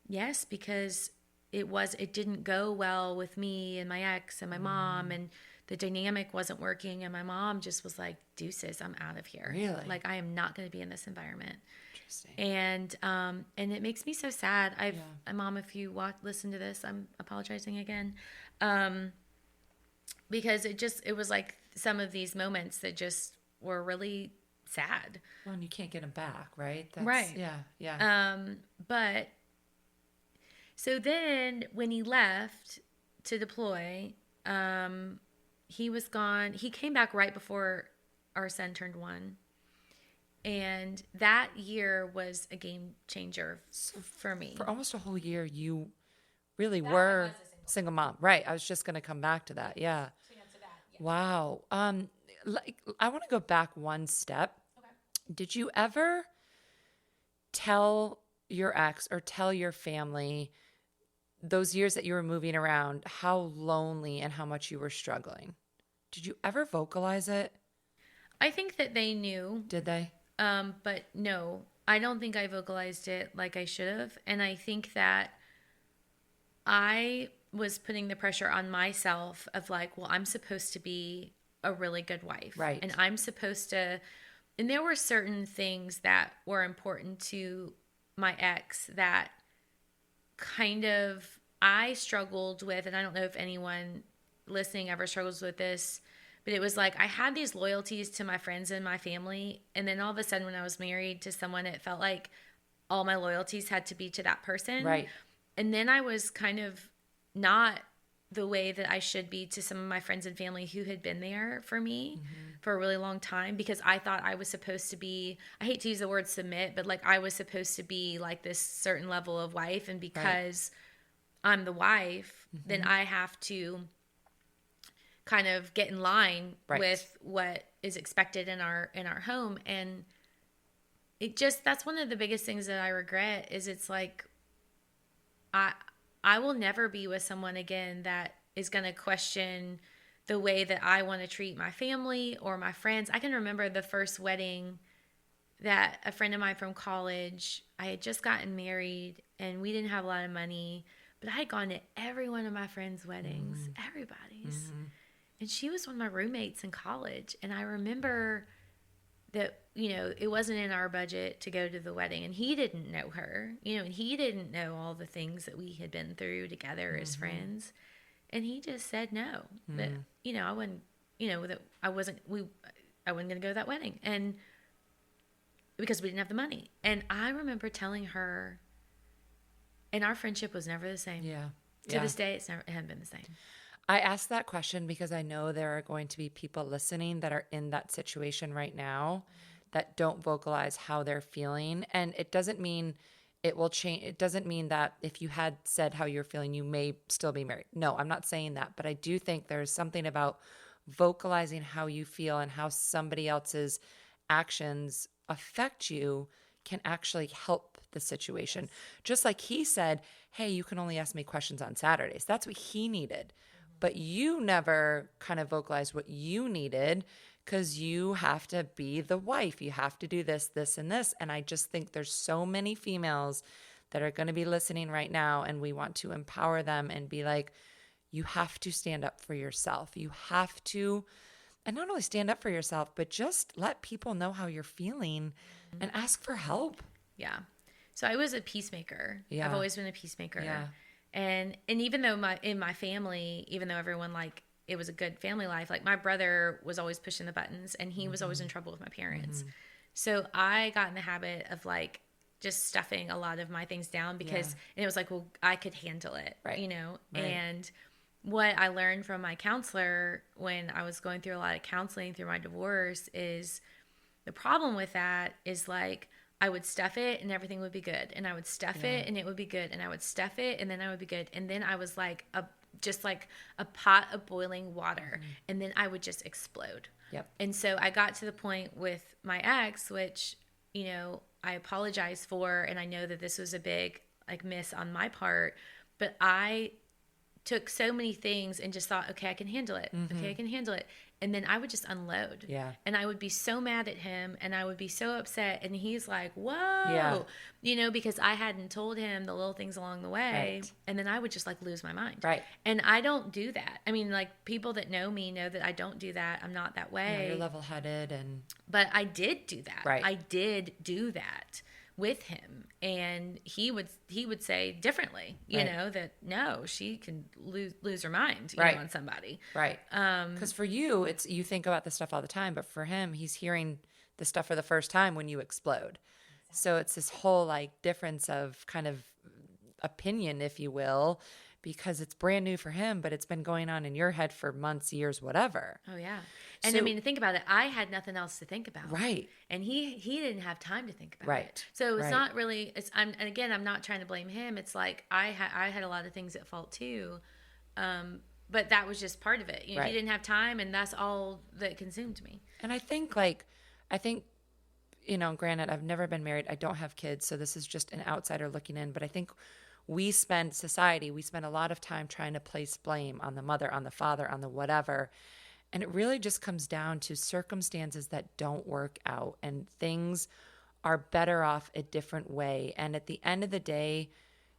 Yes, because it didn't go well with me and my ex and my mom, and the dynamic wasn't working. And my mom just was like, deuces, I'm out of here. Really? Like, I am not going to be in this environment. Interesting. And it makes me so sad. Mom, if you listen to this, I'm apologizing again. Because it was like some of these moments that just were really sad. Well, and you can't get him back, right? Right. Yeah. Yeah. But so then when he left to deploy, he was gone. He came back right before our son turned 1. And that year was a game changer for me. For almost a whole year, you really were single mom. Right. I was just going to come back to that. Yeah. Wow. I want to go back one step. Okay. Did you ever tell your ex or tell your family those years that you were moving around how lonely and how much you were struggling? Did you ever vocalize it? I think that they knew. Did they? But no, I don't think I vocalized it like I should have. And I think that I was putting the pressure on myself of like, well, I'm supposed to be a really good wife. Right. And I'm supposed to, and there were certain things that were important to my ex that kind of I struggled with, and I don't know if anyone listening ever struggles with this, but it was like I had these loyalties to my friends and my family, and then all of a sudden when I was married to someone, it felt like all my loyalties had to be to that person. Right. And then I was kind of not the way that I should be to some of my friends and family who had been there for me for a really long time, because I thought I was supposed to be, I hate to use the word submit, but like I was supposed to be like this certain level of wife. And because I'm the wife, then I have to kind of get in line with what is expected in our home. And it just, that's one of the biggest things that I regret is it's like, I will never be with someone again that is going to question the way that I want to treat my family or my friends. I can remember the first wedding that a friend of mine from college, I had just gotten married and we didn't have a lot of money, but I had gone to every one of my friends' weddings, everybody's. And she was one of my roommates in college. And I remember that, you know, it wasn't in our budget to go to the wedding, and he didn't know her, you know, and he didn't know all the things that we had been through together as friends. And he just said no, that, you know, I wouldn't, you know, that I wasn't going to go to that wedding. And because we didn't have the money. And I remember telling her, and our friendship was never the same. Yeah. To this day, it hasn't been the same. I asked that question because I know there are going to be people listening that are in that situation right now that don't vocalize how they're feeling. And it doesn't mean it will change. It doesn't mean that if you had said how you're feeling, you may still be married. No, I'm not saying that. But I do think there's something about vocalizing how you feel and how somebody else's actions affect you can actually help the situation. Just like he said, hey, you can only ask me questions on Saturdays. That's what he needed. But you never kind of vocalized what you needed because you have to be the wife. You have to do this, this, and this. And I just think there's so many females that are going to be listening right now, and we want to empower them and be like, you have to stand up for yourself. You have to, and not only stand up for yourself, but just let people know how you're feeling and ask for help. Yeah. So I was a peacemaker. Yeah. I've always been a peacemaker. Yeah. And even though in my family, even though everyone, like, it was a good family life, like my brother was always pushing the buttons and he was always in trouble with my parents. So I got in the habit of like just stuffing a lot of my things down because and it was like, well, I could handle it, Right. you know? Right. And what I learned from my counselor when I was going through a lot of counseling through my divorce is the problem with that is like, I would stuff it and everything would be good. And I would stuff it and it would be good. And I would stuff it and then I would be good. And then I was like just like a pot of boiling water. And then I would just explode. Yep. And so I got to the point with my ex, which, you know, I apologize for. And I know that this was a big like miss on my part. But I took so many things and just thought, okay, I can handle it. Okay, I can handle it. And then I would just unload. Yeah. And I would be so mad at him and I would be so upset. And he's like, whoa, Yeah. you know, because I hadn't told him the little things along the way. Right. And then I would just like lose my mind. Right. And I don't do that. I mean, like people that know me know that I don't do that. I'm not that way. Yeah, you're level-headed and... But I did do that. Right. I did do that with him, and he would say differently, you Right. know, that no, she can lose her mind, you Right. know, on somebody. Right. Because for you, it's you think about this stuff all the time, but for him, he's hearing the stuff for the first time when you explode. So it's this whole like difference of kind of opinion, if you will, because it's brand new for him, but it's been going on in your head for months, years, whatever. Oh yeah. And So- I mean, think about it. I had nothing else to think about. Right. And he didn't have time to think about Right. it. So it's Right. not really. And again, I'm not trying to blame him. It's like I had a lot of things at fault too, but that was just part of it. You know, Right. he didn't have time, and that's all that consumed me. And I think, you know, granted, I've never been married. I don't have kids. So this is just an outsider looking in. But I think we spend a lot of time trying to place blame on the mother, on the father, on the whatever. And it really just comes down to circumstances that don't work out and things are better off a different way. And at the end of the day,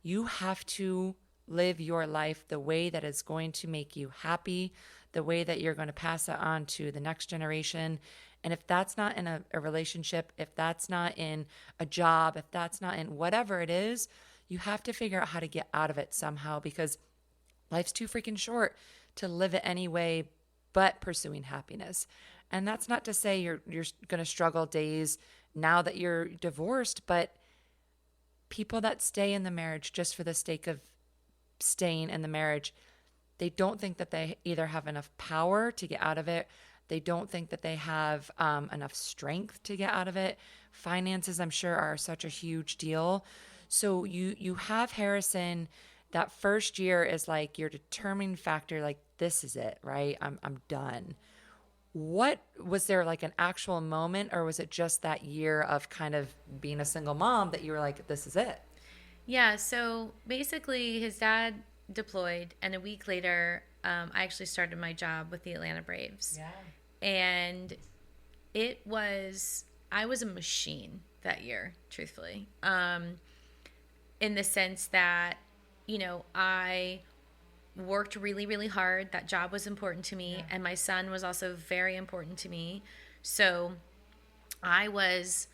you have to live your life the way that is going to make you happy, the way that you're going to pass it on to the next generation. And if that's not in a relationship, if that's not in a job, if that's not in whatever it is, you have to figure out how to get out of it somehow because life's too freaking short to live it any way but pursuing happiness. And that's not to say you're going to struggle days now that you're divorced, but people that stay in the marriage just for the sake of staying in the marriage, they don't think that they either have enough power to get out of it. They don't think that they have enough strength to get out of it. Finances, I'm sure, are such a huge deal. So you have Harrison, that first year is like your determining factor, like this is it, right? I'm done. What was there like an actual moment, or was it just that year of kind of being a single mom that you were like, this is it? Yeah, so basically his dad deployed, and a week later, I actually started my job with the Atlanta Braves. Yeah. And I was a machine that year, truthfully, in the sense that, I worked really, really hard. That job was important to me, and my son was also very important to me. So I was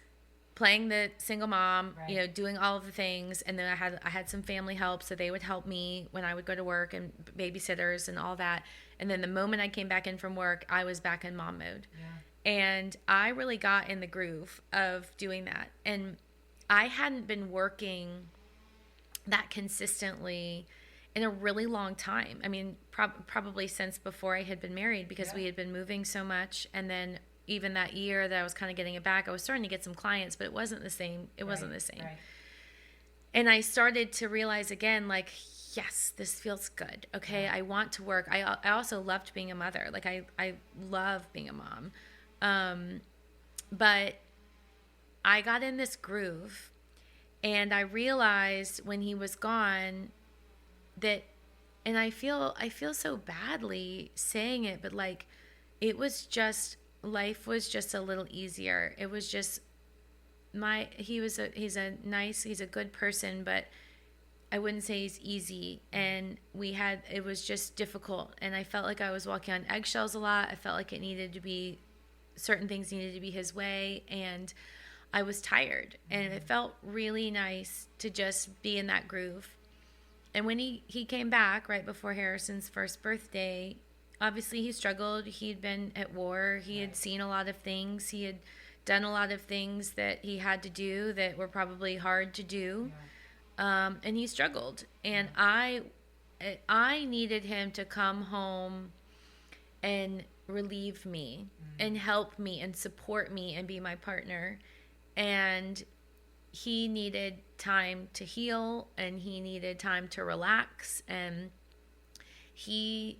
playing the single mom, doing all of the things, and then I had some family help, so they would help me when I would go to work, and babysitters and all that. And then the moment I came back in from work, I was back in mom mode. Yeah. And I really got in the groove of doing that. And I hadn't been working that consistently in a really long time. I mean, probably since before I had been married, because we had been moving so much. And then even that year that I was kind of getting it back, I was starting to get some clients, but it wasn't the same. It wasn't the same. Right. And I started to realize again, like, yes, this feels good. Okay, I want to work. I also loved being a mother. Like, I love being a mom. But I got in this groove, and I realized when he was gone that, and I feel so badly saying it, but like, it was just, life was just a little easier. It was just he's a good person, but I wouldn't say he's easy. And it was just difficult. And I felt like I was walking on eggshells a lot. I felt like certain things needed to be his way. And I was tired. And it felt really nice to just be in that groove. And when he came back right before Harrison's first birthday, obviously he struggled. He'd been at war. He had seen a lot of things. He had done a lot of things that he had to do that were probably hard to do. And he struggled. And I needed him to come home and relieve me and help me and support me and be my partner. And he needed time to heal, and he needed time to relax, and he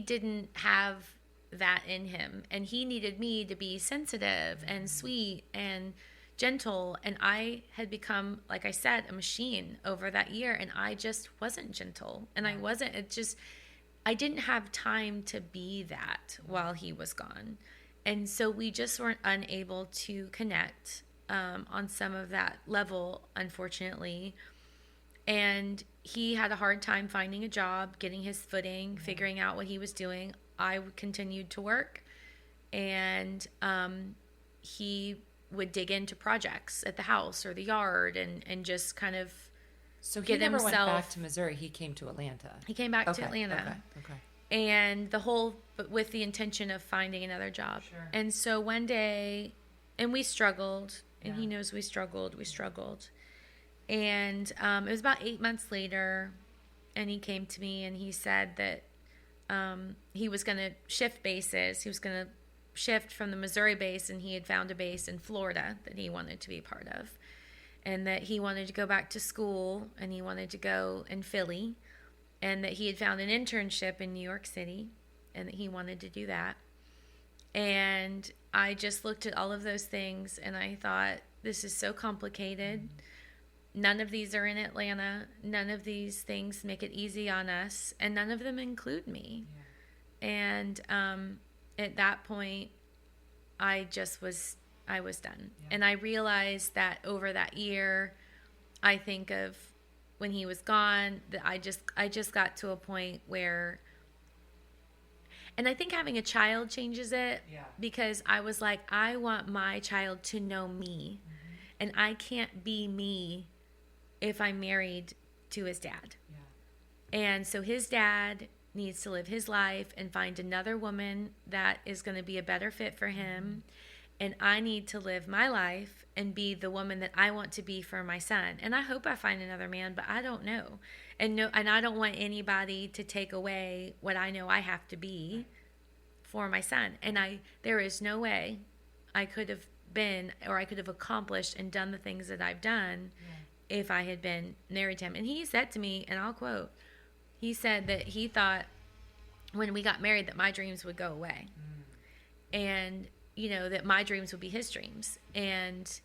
didn't have that in him, and he needed me to be sensitive and sweet and gentle. And I had become, like I said, a machine over that year, and I just wasn't gentle, and I didn't have time to be that while he was gone. And so we just weren't unable to connect on some of that level, unfortunately. And he had a hard time finding a job, getting his footing, figuring out what he was doing. I continued to work, and he would dig into projects at the house or the yard and just kind of get himself. So he never went back to Missouri. He came to Atlanta. He came back to Atlanta. Okay. And but with the intention of finding another job. Sure. And so one day, and we struggled, and he knows we struggled. And it was about 8 months later, and he came to me and he said that he was going to shift bases. He was going to shift from the Missouri base, and he had found a base in Florida that he wanted to be part of. And that he wanted to go back to school, and he wanted to go in Philly, and that he had found an internship in New York City, and that he wanted to do that. And I just looked at all of those things, and I thought, this is so complicated. None of these are in Atlanta. None of these things make it easy on us, and none of them include me. Yeah. And at that point, I was done. Yeah. And I realized that over that year, I think of when he was gone, that I just got to a point where, and I think having a child changes it, because I was like, I want my child to know me, and I can't be me if I'm married to his dad. Yeah. And so his dad needs to live his life and find another woman that is going to be a better fit for him. And I need to live my life and be the woman that I want to be for my son. And I hope I find another man, but I don't know. And I don't want anybody to take away what I know I have to be for my son. And there is no way I could have been, or I could have accomplished and done the things that I've done if I had been married to him. And he said to me, and I'll quote, he said that he thought when we got married that my dreams would go away. And that my dreams would be his dreams. And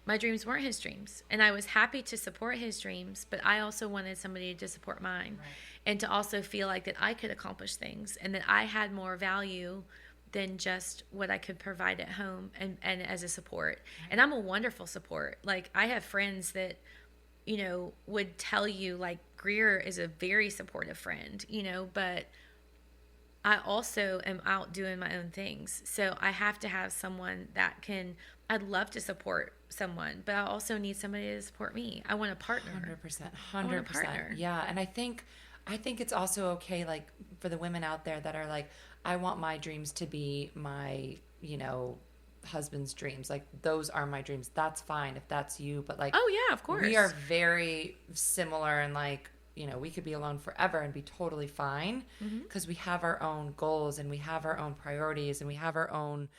my dreams weren't his dreams. And I was happy to support his dreams, but I also wanted somebody to support mine, Right. and to also feel like that I could accomplish things and that I had more value than just what I could provide at home and as a support. Right. And I'm a wonderful support. Like, I have friends that, would tell you, like, Greer is a very supportive friend, but I also am out doing my own things. So I have to have someone that I'd love to support someone, but I also need somebody to support me. I want a partner. 100%. 100%. Yeah. And I think it's also okay, like, for the women out there that are like, I want my dreams to be my, husband's dreams. Like, those are my dreams. That's fine if that's you. But, like, oh yeah, of course. We are very similar, and, like, we could be alone forever and be totally fine, because we have our own goals and we have our own priorities and we have our own,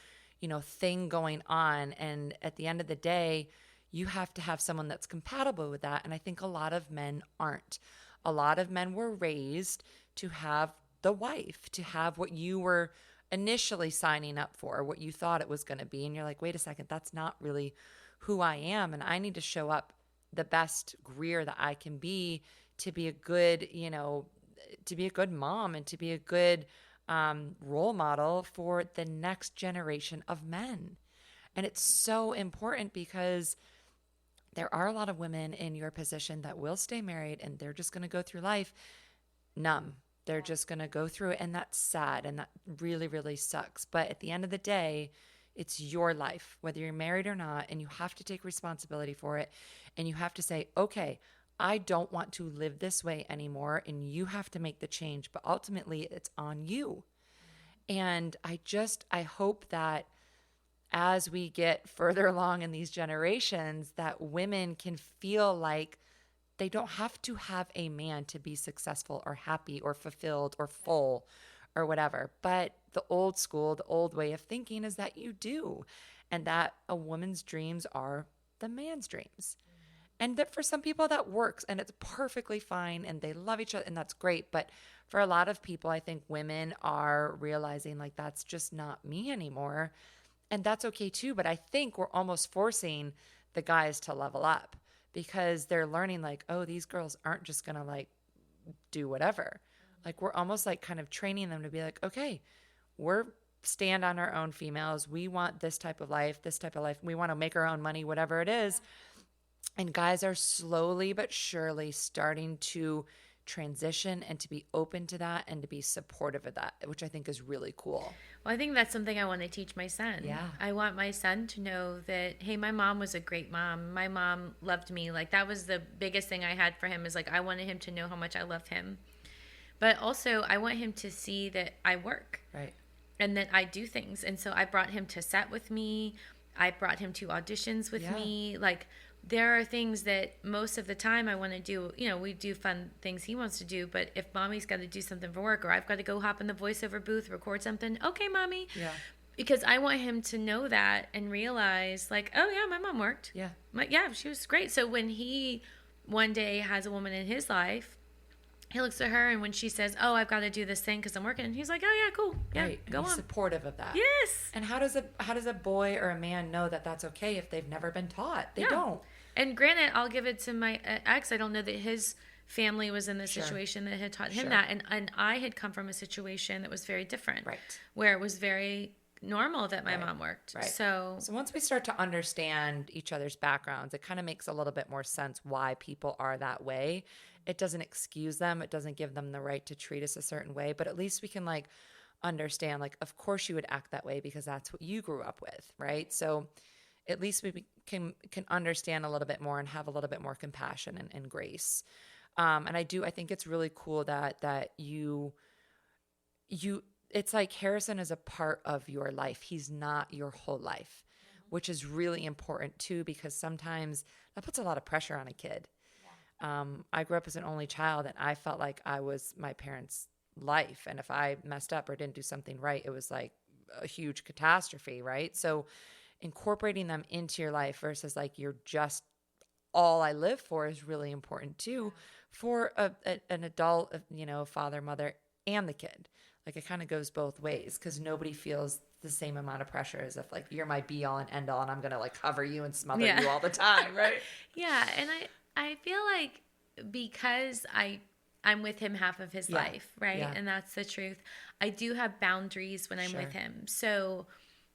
thing going on. And at the end of the day, you have to have someone that's compatible with that. And I think a lot of men aren't. A lot of men were raised to have the wife, to have what you were initially signing up for, what you thought it was going to be. And you're like, wait a second, that's not really who I am. And I need to show up the best Greer that I can be to be a good, to be a good mom and to be a good role model for the next generation of men. And it's so important, because there are a lot of women in your position that will stay married and they're just going to go through life numb. They're just going to go through it, and that's sad, and that really, really sucks. But at the end of the day, it's your life, whether you're married or not, and you have to take responsibility for it. And you have to say, okay, I don't want to live this way anymore, and you have to make the change. But ultimately, it's on you. And I hope that as we get further along in these generations, that women can feel like they don't have to have a man to be successful or happy or fulfilled or full or whatever. But the old school, the old way of thinking is that you do, and that a woman's dreams are the man's dreams. And that for some people that works, and it's perfectly fine, and they love each other, and that's great. But for a lot of people, I think women are realizing, like, that's just not me anymore. And that's okay too. But I think we're almost forcing the guys to level up, because they're learning, like, oh, these girls aren't just going to, like, do whatever. Like, we're almost like kind of training them to be like, okay, we're stand on our own females. We want this type of life, this type of life. We want to make our own money, whatever it is. And guys are slowly but surely starting to transition and to be open to that and to be supportive of that, which I think is really cool. Well, I think that's something I want to teach my son. Yeah. I want my son to know that, hey, my mom was a great mom. My mom loved me. Like, that was the biggest thing I had for him, is like, I wanted him to know how much I loved him. But also I want him to see that I work. Right. And that I do things. And so I brought him to set with me. I brought him to auditions with me. Like, there are things that most of the time I want to do. We do fun things he wants to do, but if mommy's got to do something for work, or I've got to go hop in the voiceover booth, record something, okay, mommy. Yeah. Because I want him to know that and realize, like, oh yeah, my mom worked. Yeah. Yeah, she was great. So when he one day has a woman in his life, he looks at her, and when she says, oh, I've got to do this thing because I'm working, he's like, oh yeah, cool. Yeah, right. Go He's on. Supportive of that. Yes. And how does a boy or a man know that that's okay if they've never been taught? They don't. And granted, I'll give it to my ex. I don't know that his family was in the situation that had taught him that. And I had come from a situation that was very different. Right. Where it was very normal that my mom worked. Right. So once we start to understand each other's backgrounds, it kind of makes a little bit more sense why people are that way. It doesn't excuse them. It doesn't give them the right to treat us a certain way. But at least we can, like, understand, like, of course you would act that way because that's what you grew up with, right? So at least we can understand a little bit more and have a little bit more compassion and grace. And I think it's really cool that you it's like Harrison is a part of your life. He's not your whole life, which is really important too, because sometimes that puts a lot of pressure on a kid. Yeah. I grew up as an only child, and I felt like I was my parents' life. And if I messed up or didn't do something right, it was like a huge catastrophe, right? So incorporating them into your life versus like you're just all I live for is really important too, for an adult, father, mother, and the kid. Like it kind of goes both ways because nobody feels the same amount of pressure as if like you're my be all and end all and I'm going to like cover you and smother you all the time, right? Yeah, and I feel like because I'm with him half of his life, right? Yeah. And that's the truth. I do have boundaries when I'm Sure. with him. So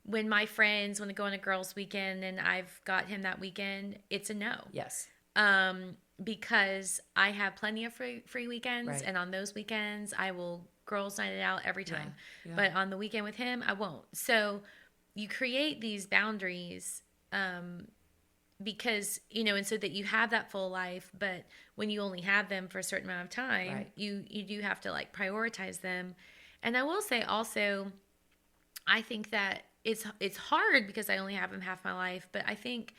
when my friends want to go on a girls' weekend and I've got him that weekend, it's a no. Yes. Because I have plenty of free weekends, Right. and on those weekends I will girls' night it out every time. Yeah. But on the weekend with him, I won't. So you create these boundaries because, you know, and so that you have that full life, but when you only have them for a certain amount of time, Right. you do have to like prioritize them. And I will say also, I think that it's hard because I only have him half my life, but I think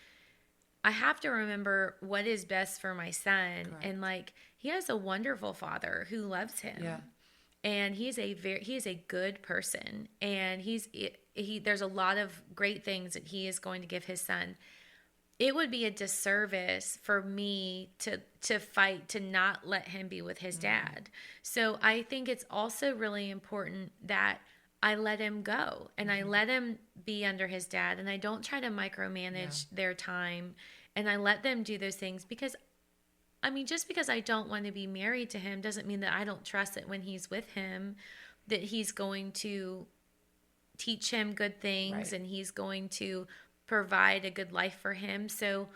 I have to remember what is best for my son. Correct. And like he has a wonderful father who loves him. Yeah. And he is a good person, and there's a lot of great things that he is going to give his son. It would be a disservice for me to fight to not let him be with his dad. So I think it's also really important that I let him go and I let him be under his dad, and I don't try to micromanage their time, and I let them do those things because I mean, just because I don't want to be married to him doesn't mean that I don't trust that when he's with him, that he's going to teach him good things, Right. and he's going to provide a good life for him. So,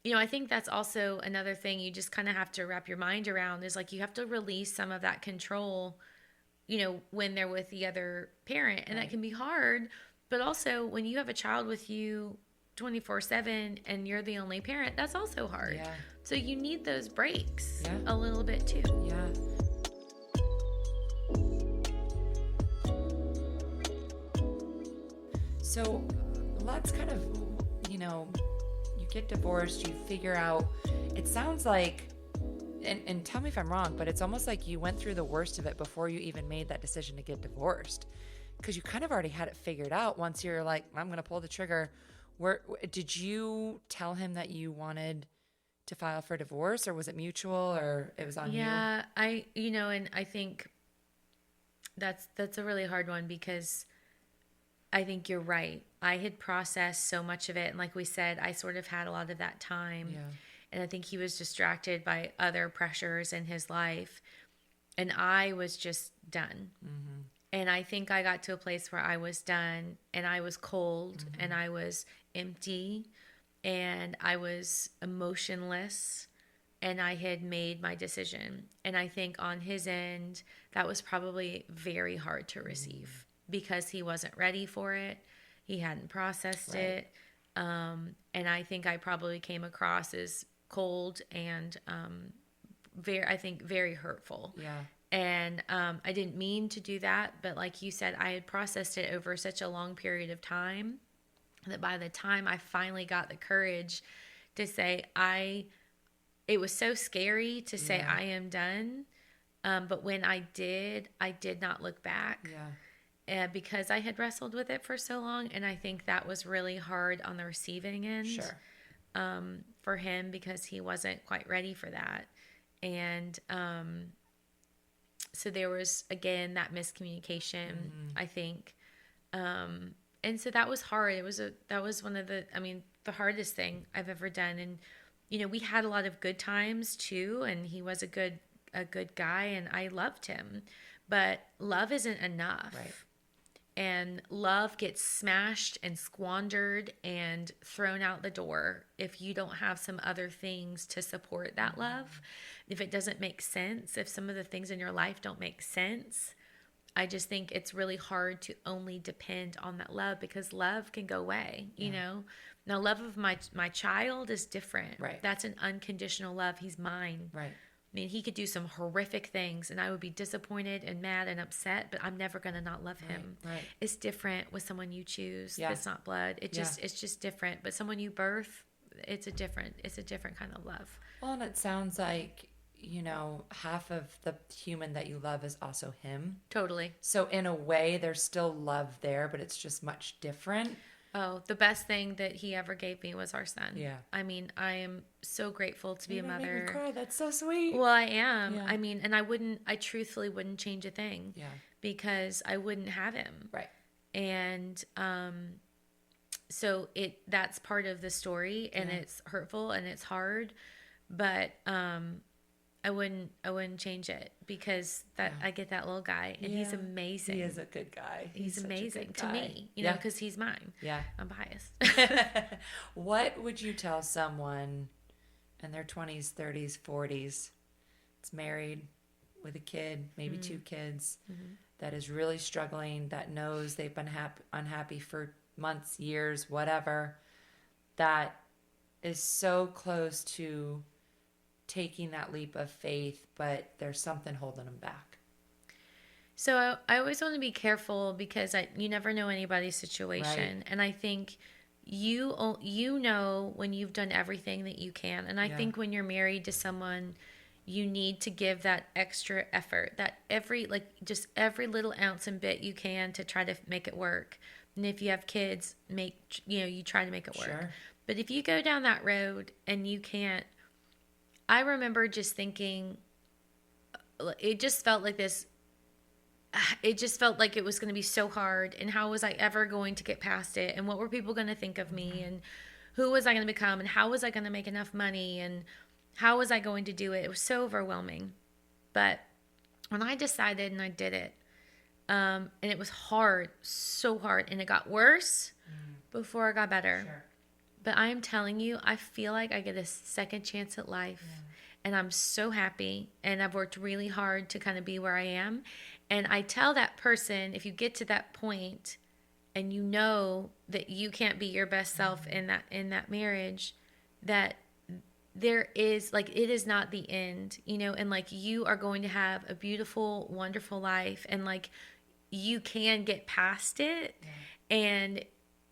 you know, I think that's also another thing you just kind of have to wrap your mind around is like you have to release some of that control, you know, when they're with the other parent. And Right. that can be hard. But also when you have a child with you 24/7 and you're the only parent, that's also hard. Yeah. So you need those breaks Yeah. a little bit too. Yeah. So let's kind of, you know, you get divorced, you figure out, it sounds like, and tell me if I'm wrong, but it's almost like you went through the worst of it before you even made that decision to get divorced. Because you kind of already had it figured out once you're like, I'm going to pull the trigger. Did you tell him that you wanted to file for divorce, or was it mutual, or it was on you? Yeah, and I think that's a really hard one because I think you're right. I had processed so much of it, and like we said, I sort of had a lot of that time. Yeah. And I think he was distracted by other pressures in his life, and I was just done. Mm-hmm. And I think I got to a place where I was done, and I was cold, and I was empty, and I was emotionless, and I had made my decision. And I think on his end, that was probably very hard to receive because he wasn't ready for it. He hadn't processed Right. it. And I think I probably came across as cold and very hurtful. Yeah. And I didn't mean to do that, but like you said, I had processed it over such a long period of time that by the time I finally got the courage to say it was so scary to say Yeah. I am done. But when I did not look back. Yeah. Because I had wrestled with it for so long, and I think that was really hard on the receiving end. Sure. For him because he wasn't quite ready for that. And so there was, again, that miscommunication, I think. And so that was hard. That was one of the hardest thing I've ever done. And, you know, we had a lot of good times too, and he was a good guy, and I loved him. But love isn't enough. Right. And love gets smashed and squandered and thrown out the door if you don't have some other things to support that love. If it doesn't make sense, if some of the things in your life don't make sense, I just think it's really hard to only depend on that love because love can go away, you know? Now, love of my child is different. Right. That's an unconditional love. He's mine. Right. I mean, he could do some horrific things and I would be disappointed and mad and upset, but I'm never going to not love him. Right. It's different with someone you choose. Yeah. It's not blood. It's just different. But someone you birth, it's a different kind of love. Well, and it sounds like, you know, half of the human that you love is also him. Totally. So in a way, there's still love there, but it's just much different. Oh, the best thing that he ever gave me was our son. Yeah. I mean, I am so grateful to be a You're gonna make me mother. cry. That's so sweet. Well, I am. Yeah. I mean, and I truthfully wouldn't change a thing. Yeah. Because I wouldn't have him. Right. And so that's part of the story, and it's hurtful and it's hard, but I wouldn't change it because I get that little guy, and he's amazing. He is a good guy. He's amazing to me, you know, because he's mine. Yeah. I'm biased. What would you tell someone in their 20s, 30s, 40s, that's married with a kid, maybe two kids, that is really struggling, that knows they've been unhappy for months, years, whatever, that is so close to taking that leap of faith, but there's something holding them back? So I always want to be careful because you never know anybody's situation. Right. And I think you know when you've done everything that you can. And I think when you're married to someone, you need to give that extra effort, that every little ounce and bit you can to try to make it work. And if you have kids, you try to make it work. Sure. But if you go down that road and you can't, I remember just thinking, it just felt like this. It just felt like it was going to be so hard, and how was I ever going to get past it? And what were people going to think of me? And who was I going to become? And how was I going to make enough money? And how was I going to do it? It was so overwhelming. But when I decided and I did it, and it was hard, so hard, and it got worse before it got better. Sure. But I am telling you, I feel like I get a second chance at life. And I'm so happy. And I've worked really hard to kind of be where I am. And I tell that person, if you get to that point and you know that you can't be your best self in that marriage, that there is, like, it is not the end, you know, and like you are going to have a beautiful, wonderful life, and like you can get past it, and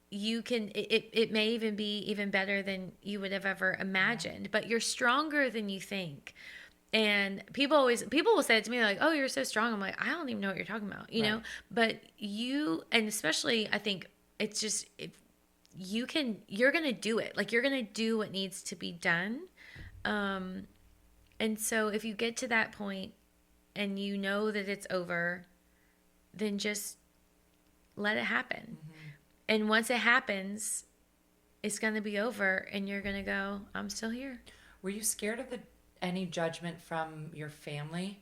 you can, it may even be even better than you would have ever imagined, but you're stronger than you think. And people will say it to me, like, oh, you're so strong. I'm like, I don't even know what you're talking about, you know, but and especially I think it's just, if you're going to do it, like you're going to do what needs to be done. And so if you get to that point and you know that it's over, then just let it happen. And once it happens, it's going to be over, and you're going to go, I'm still here. Were you scared of any judgment from your family?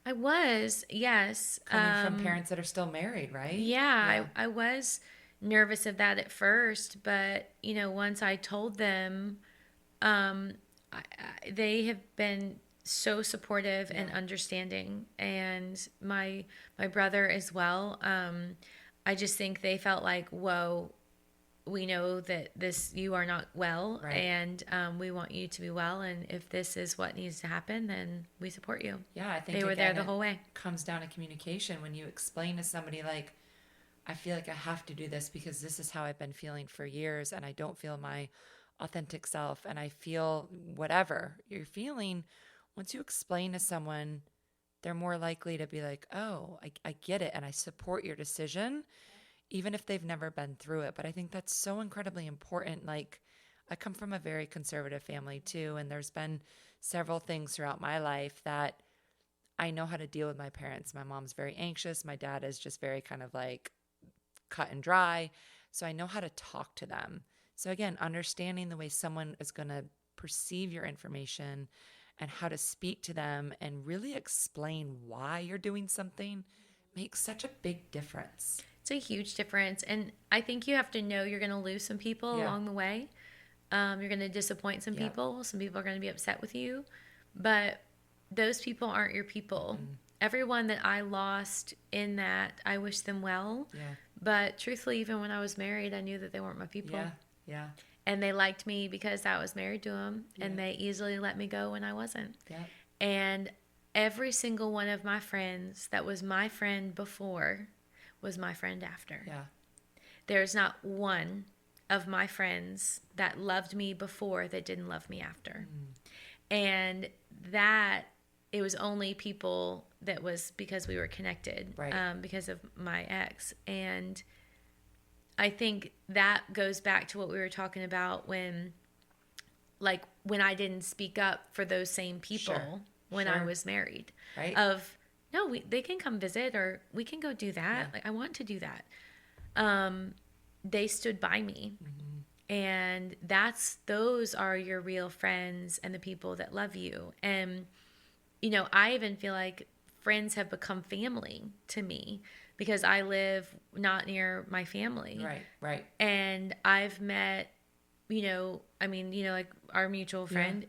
I was, yes. Coming from parents that are still married, right? Yeah. I was nervous of that at first, but, you know, once I told them, they have been so supportive and understanding, and my brother as well. I just think they felt like, whoa, we know that you are not well, and we want you to be well, and if this is what needs to happen, then we support you. Yeah, I think they were there the whole way. It comes down to communication. When you explain to somebody, like, I feel like I have to do this because this is how I've been feeling for years, and I don't feel my authentic self, and I feel whatever you're feeling. Once you explain to someone, they're more likely to be like, oh, I get it, and I support your decision, even if they've never been through it. But I think that's so incredibly important. Like, I come from a very conservative family too, and there's been several things throughout my life that I know how to deal with my parents. My mom's very anxious. My dad is just very kind of like cut and dry. So I know how to talk to them. So again, understanding the way someone is going to perceive your information and how to speak to them and really explain why you're doing something makes such a big difference. It's a huge difference. And I think you have to know you're going to lose some people along the way. You're going to disappoint some people. Some people are going to be upset with you. But those people aren't your people. Everyone that I lost in that, I wish them well. Yeah. But truthfully, even when I was married, I knew that they weren't my people. Yeah. And they liked me because I was married to them, and they easily let me go when I wasn't. Yeah. And every single one of my friends that was my friend before was my friend after. Yeah. There's not one of my friends that loved me before that didn't love me after. And that, it was only people that was because we were connected, because of my ex. And I think that goes back to what we were talking about when I didn't speak up for those same people Sure. when Sure. I was married. Right. Of, no, they can come visit or we can go do that. Yeah. Like, I want to do that. They stood by me. And those are your real friends and the people that love you. And, I even feel like friends have become family to me because I live not near my family. Right. Right. And I've met, like our mutual friend,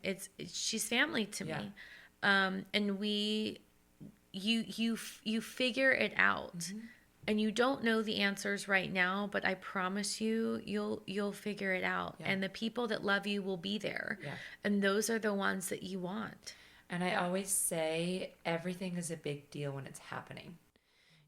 she's family to me. And you figure it out. And you don't know the answers right now, but I promise you'll figure it out. And the people that love you will be there. And those are the ones that you want. And I always say everything is a big deal when it's happening.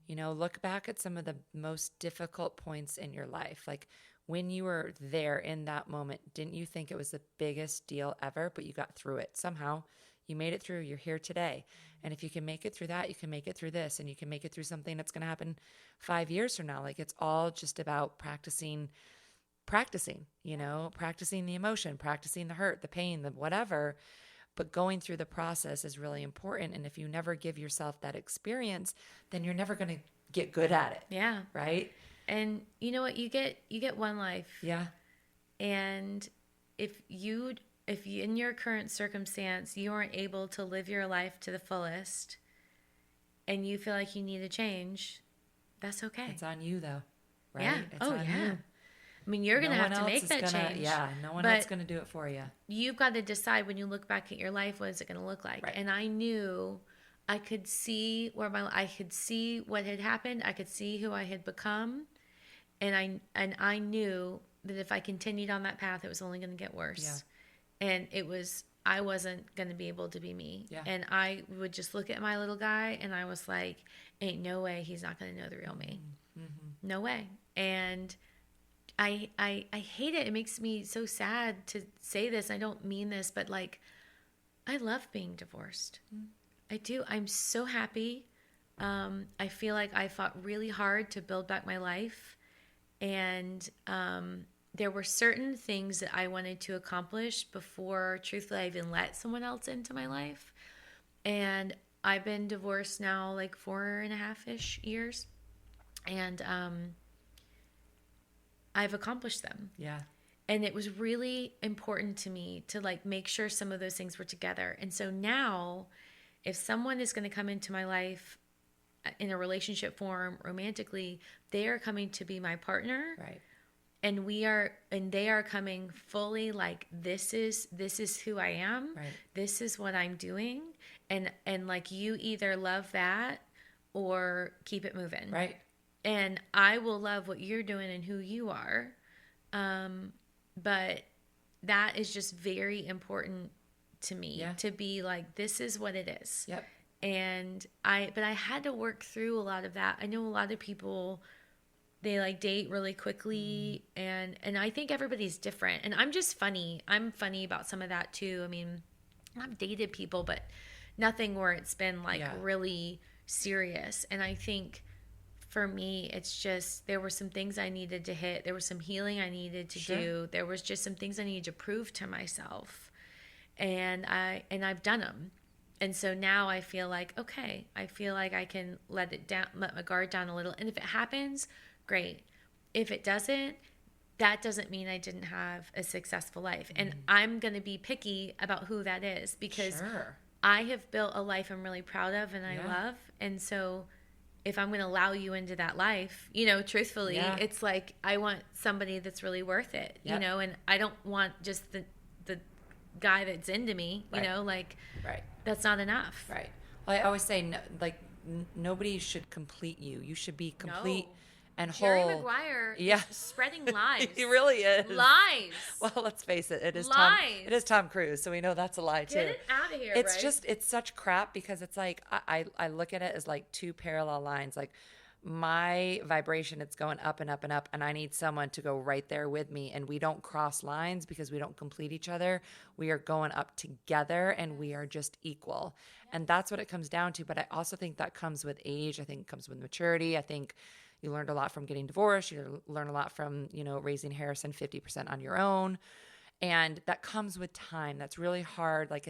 Look back at some of the most difficult points in your life. Like when you were there in that moment, didn't you think it was the biggest deal ever, but you got through it? Somehow you made it through. You're here today. And if you can make it through that, you can make it through this, and you can make it through something that's going to happen 5 years from now. Like it's all just about practicing, practicing the emotion, practicing the hurt, the pain, the whatever. But going through the process is really important. And if you never give yourself that experience, then you're never going to get good at it. Yeah. Right. And you know what? You get one life. Yeah. And if you in your current circumstance, you aren't able to live your life to the fullest and you feel like you need a change, that's okay. It's on you though. Right? Yeah. It's on you. I mean, you're going to have to make that change. Yeah. No one else is going to do it for you. You've got to decide when you look back at your life, what is it going to look like? Right. And I knew I could see I could see what had happened. I could see who I had become. And I knew that if I continued on that path, it was only going to get worse. Yeah. And I wasn't going to be able to be me. Yeah. And I would just look at my little guy and I was like, ain't no way he's not going to know the real me. Mm-hmm. No way. And I hate it. It makes me so sad to say this. I don't mean this, but like, I love being divorced. I do. I'm so happy. I feel like I fought really hard to build back my life. And, there were certain things that I wanted to accomplish before, truthfully, I even let someone else into my life. And I've been divorced now like 4.5-ish years. And I've accomplished them. Yeah. And it was really important to me to like make sure some of those things were together. And so now, if someone is going to come into my life in a relationship form, romantically, they are coming to be my partner. Right. And they are coming fully like, this is who I am. Right. This is what I'm doing. And like, you either love that or keep it moving. Right. And I will love what you're doing and who you are. But that is just very important to me to be like, this is what it is. Yep. And I had to work through a lot of that. I know a lot of people, they like date really quickly and I think everybody's different. And I'm just funny. I'm funny about some of that too. I mean, I've dated people, but nothing where it's been like really serious. And I think for me, it's just, there were some things I needed to hit. There was some healing I needed to do. There was just some things I needed to prove to myself. And I've done them. And so now I feel like, okay, I feel like I can let my guard down a little. And if it happens, great. If it doesn't, that doesn't mean I didn't have a successful life. And I'm going to be picky about who that is because I have built a life I'm really proud of and I love. And so if I'm going to allow you into that life, truthfully, it's like, I want somebody that's really worth it, and I don't want just the guy that's into me, that's not enough. Right. Well, I always say, nobody should complete you. You should be complete and Jerry whole. Maguire is spreading lies. He really is. Lies. Well, let's face it. It is lies. Tom Cruise, so we know that's a lie too. Get it out of here, It's just, it's such crap because it's like, I look at it as like two parallel lines. Like my vibration, it's going up and up and up, and I need someone to go right there with me, and we don't cross lines because we don't complete each other. We are going up together and we are just equal. And that's what it comes down to. But I also think that comes with age. I think it comes with maturity. I think, You learned a lot from getting divorced. You learned a lot from, raising Harrison 50% on your own. And that comes with time. That's really hard. Like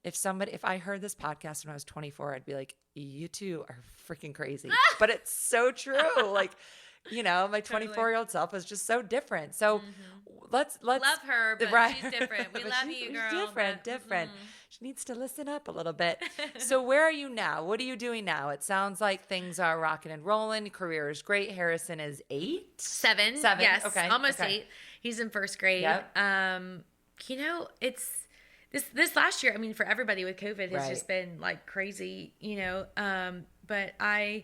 if I heard this podcast when I was 24, I'd be like, you two are freaking crazy. But it's so true. Like, my 24-year-old self was just so different. So let's love her, but right. she's different. We love you, girl. She's different. She needs to listen up a little bit. So where are you now? What are you doing now? It sounds like things are rocking and rolling. Your career is great. Harrison is 7. Yes. Okay. Almost 8. He's in first grade. Yep. It's this last year, I mean, for everybody with COVID has Right. just been like crazy, but I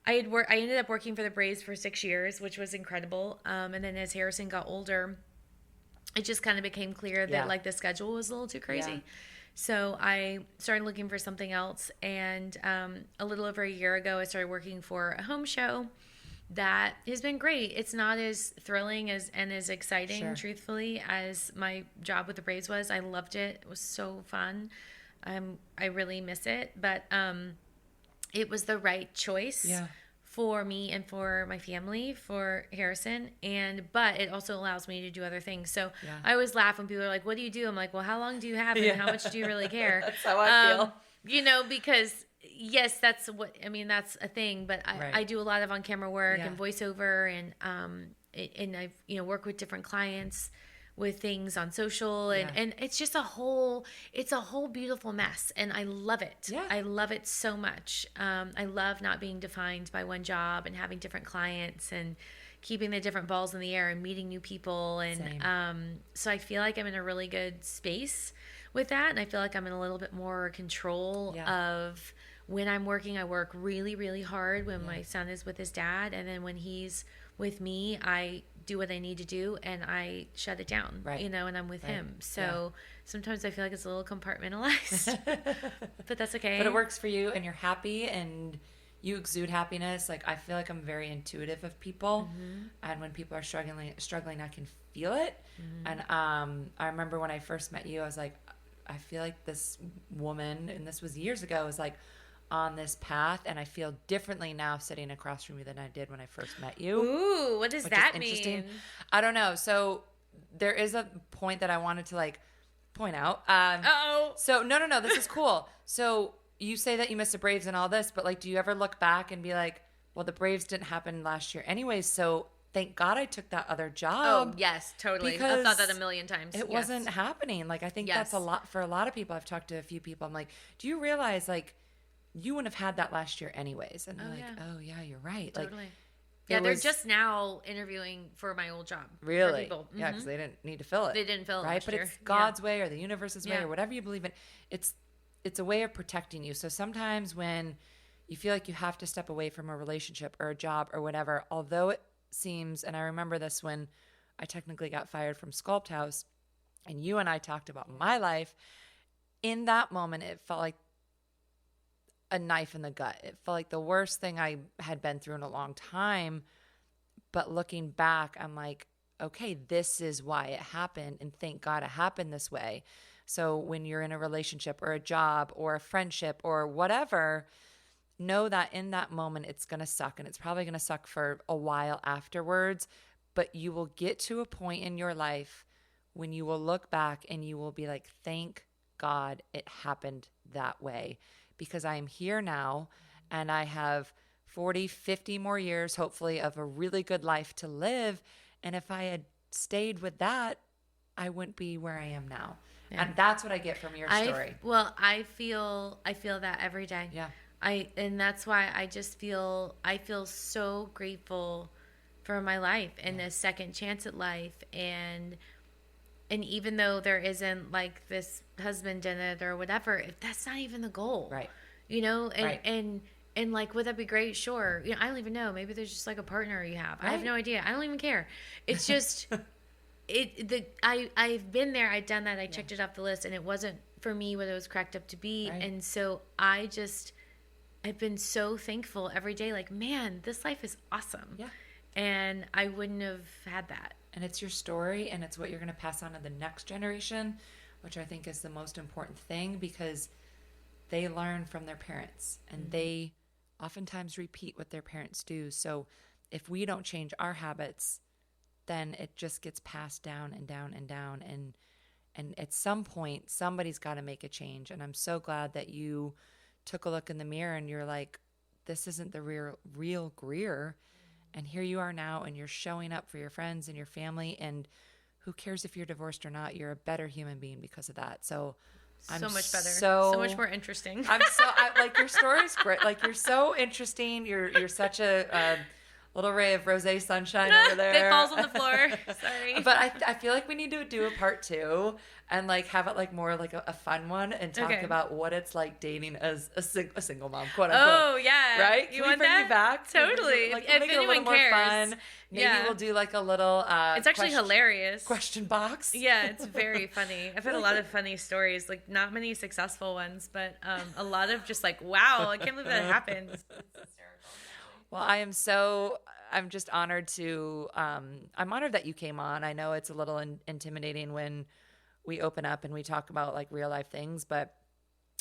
ended up working for the Braves for 6 years, which was incredible. And then as Harrison got older, it just kind of became clear that like the schedule was a little too crazy. Yeah. So I started looking for something else. And a little over a year ago, I started working for a home show that has been great. It's not as thrilling and as exciting, truthfully, as my job with the Braves was. I loved it. It was so fun. I really miss it. But it was the right choice for me and for my family, for Harrison. But it also allows me to do other things. So I always laugh when people are like, what do you do? I'm like, well, how long do you have and how much do you really care? That's how I feel. Because yes, that's a thing, but I do a lot of on-camera work and voiceover and I've, work with different clients with things on social and it's just a whole beautiful mess. And I love it. Yeah. I love it so much. I love not being defined by one job and having different clients and keeping the different balls in the air and meeting new people. And so I feel like I'm in a really good space with that. And I feel like I'm in a little bit more control of when I'm working. I work really, really hard when my son is with his dad. And then when he's with me, I do what I need to do and I shut it down, and I'm with him. So sometimes I feel like it's a little compartmentalized, but that's okay. But it works for you and you're happy and you exude happiness. Like I feel like I'm very intuitive of people, and when people are struggling, I can feel it. And I remember when I first met you, I was like, I feel like this woman, and this was years ago, was like on this path, and I feel differently now sitting across from you than I did when I first met you. Ooh, what does that mean? I don't know. So there is a point that I wanted to point out. So no, this is cool. So you say that you miss the Braves and all this, but do you ever look back and be like, well, the Braves didn't happen last year anyways, so thank God I took that other job. Oh, yes, totally. I've thought that a million times. It wasn't happening. I think that's a lot for a lot of people. I've talked to a few people. I'm like, do you realize you wouldn't have had that last year anyways? And they're oh yeah, you're right. Totally. They're just now interviewing for my old job. Really? Yeah, because they didn't need to fill it. They didn't fill it right? last But year. It's God's way or the universe's way or whatever you believe in. It's a way of protecting you. So sometimes when you feel like you have to step away from a relationship or a job or whatever, although it seems, and I remember this when I technically got fired from Sculpt House, and you and I talked about my life, in that moment, it felt like a knife in the gut. It felt like the worst thing I had been through in a long time. But looking back, I'm like, okay, this is why it happened. And thank God it happened this way. So when you're in a relationship or a job or a friendship or whatever, know that in that moment, it's going to suck. And it's probably going to suck for a while afterwards. But you will get to a point in your life when you will look back and you will be like, thank God it happened that way. Because I am here now and I have 40, 50 more years, hopefully, of a really good life to live. And if I had stayed with that, I wouldn't be where I am now. Yeah. And that's what I get from your story. I feel that every day. Yeah. And that's why I feel so grateful for my life and a second chance at life. And even though there isn't this husband in it or whatever, that's not even the goal. Right. And would that be great? Sure. I don't even know. Maybe there's just a partner you have. Right. I have no idea. I don't even care. It's just, I've been there. I've done that. I checked it off the list and it wasn't for me what it was cracked up to be. Right. And so I've been so thankful every day. Man, this life is awesome. Yeah. And I wouldn't have had that. And it's your story and it's what you're going to pass on to the next generation, which I think is the most important thing because they learn from their parents and they oftentimes repeat what their parents do. So if we don't change our habits, then it just gets passed down and down and down. And at some point, somebody's got to make a change. And I'm so glad that you took a look in the mirror and you're like, this isn't the real Greer. And here you are now, and you're showing up for your friends and your family. And who cares if you're divorced or not? You're a better human being because of that. So I'm so much better. So much more interesting. Like, your story's great. Like, you're so interesting. You're such a little ray of rosé sunshine over there. It falls on the floor. Sorry. But I feel like we need to do a part 2 and like have it like more like a fun one and talk about what it's like dating as a single mom, quote unquote. Oh yeah, right. You Can want we bring that? you back? Totally. Like, if make it a anyone little more cares, fun. Maybe we'll do like a little. It's actually hilarious. Question box. Yeah, it's very funny. I've had a lot of funny stories. Like not many successful ones, but a lot of just like, wow, I can't believe that happened. It's hysterical. Well, I'm just honored to, I'm honored that you came on. I know it's a little intimidating when we open up and we talk about like real life things, but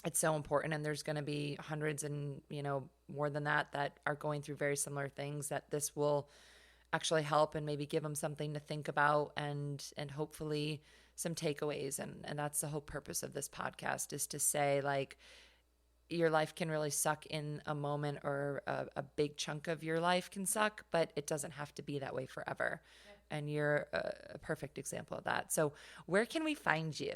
it's so important. And there's going to be hundreds and, more than that are going through very similar things, that this will actually help and maybe give them something to think about and hopefully some takeaways. And that's the whole purpose of this podcast, is to say like, your life can really suck in a moment, or a big chunk of your life can suck, but it doesn't have to be that way forever. Yeah. And you're a perfect example of that. So where can we find you?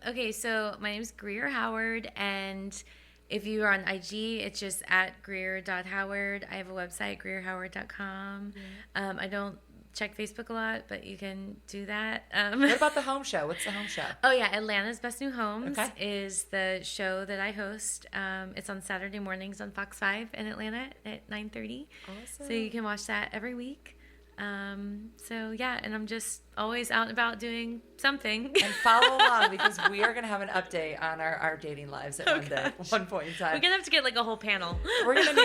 Okay. So my name is Greer Howard, and if you are on IG, it's just at greer.howard. I have a website, greerhoward.com. Mm-hmm. I don't check Facebook a lot, but you can do that. What about the home show? What's the home show? Oh yeah, Atlanta's Best New Homes is the show that I host. It's on Saturday mornings on Fox 5 in Atlanta at 9:30. Awesome. So you can watch that every week. So yeah, and I'm just always out and about doing something. And follow along, because we are going to have an update on our dating lives at one point in time. We're going to have to get like a whole panel. We're going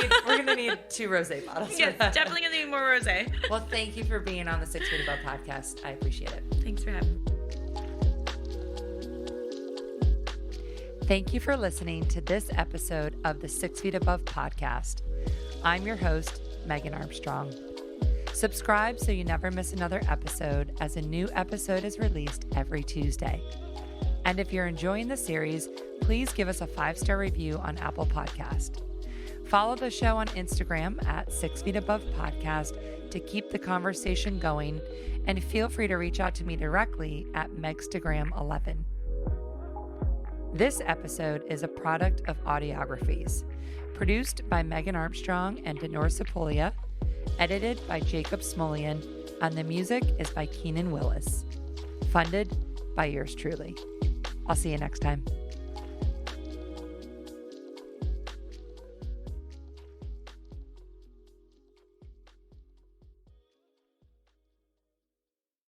to need 2 rosé bottles. Yes, definitely going to need more rosé. Well, thank you for being on the 6 Feet Above podcast. I appreciate it. Thanks for having me. Thank you for listening to this episode of the 6 Feet Above podcast. I'm your host, Megan Armstrong. Subscribe so you never miss another episode, as a new episode is released every Tuesday. And if you're enjoying the series, please give us a 5-star review on Apple Podcast. Follow the show on Instagram at 6 Feet Above Podcast to keep the conversation going, and feel free to reach out to me directly at Megstagram11. This episode is a product of Audiographies, produced by Megan Armstrong and Denor Sepolia, edited by Jacob Smolian, and the music is by Keenan Willis. Funded by yours truly. I'll see you next time.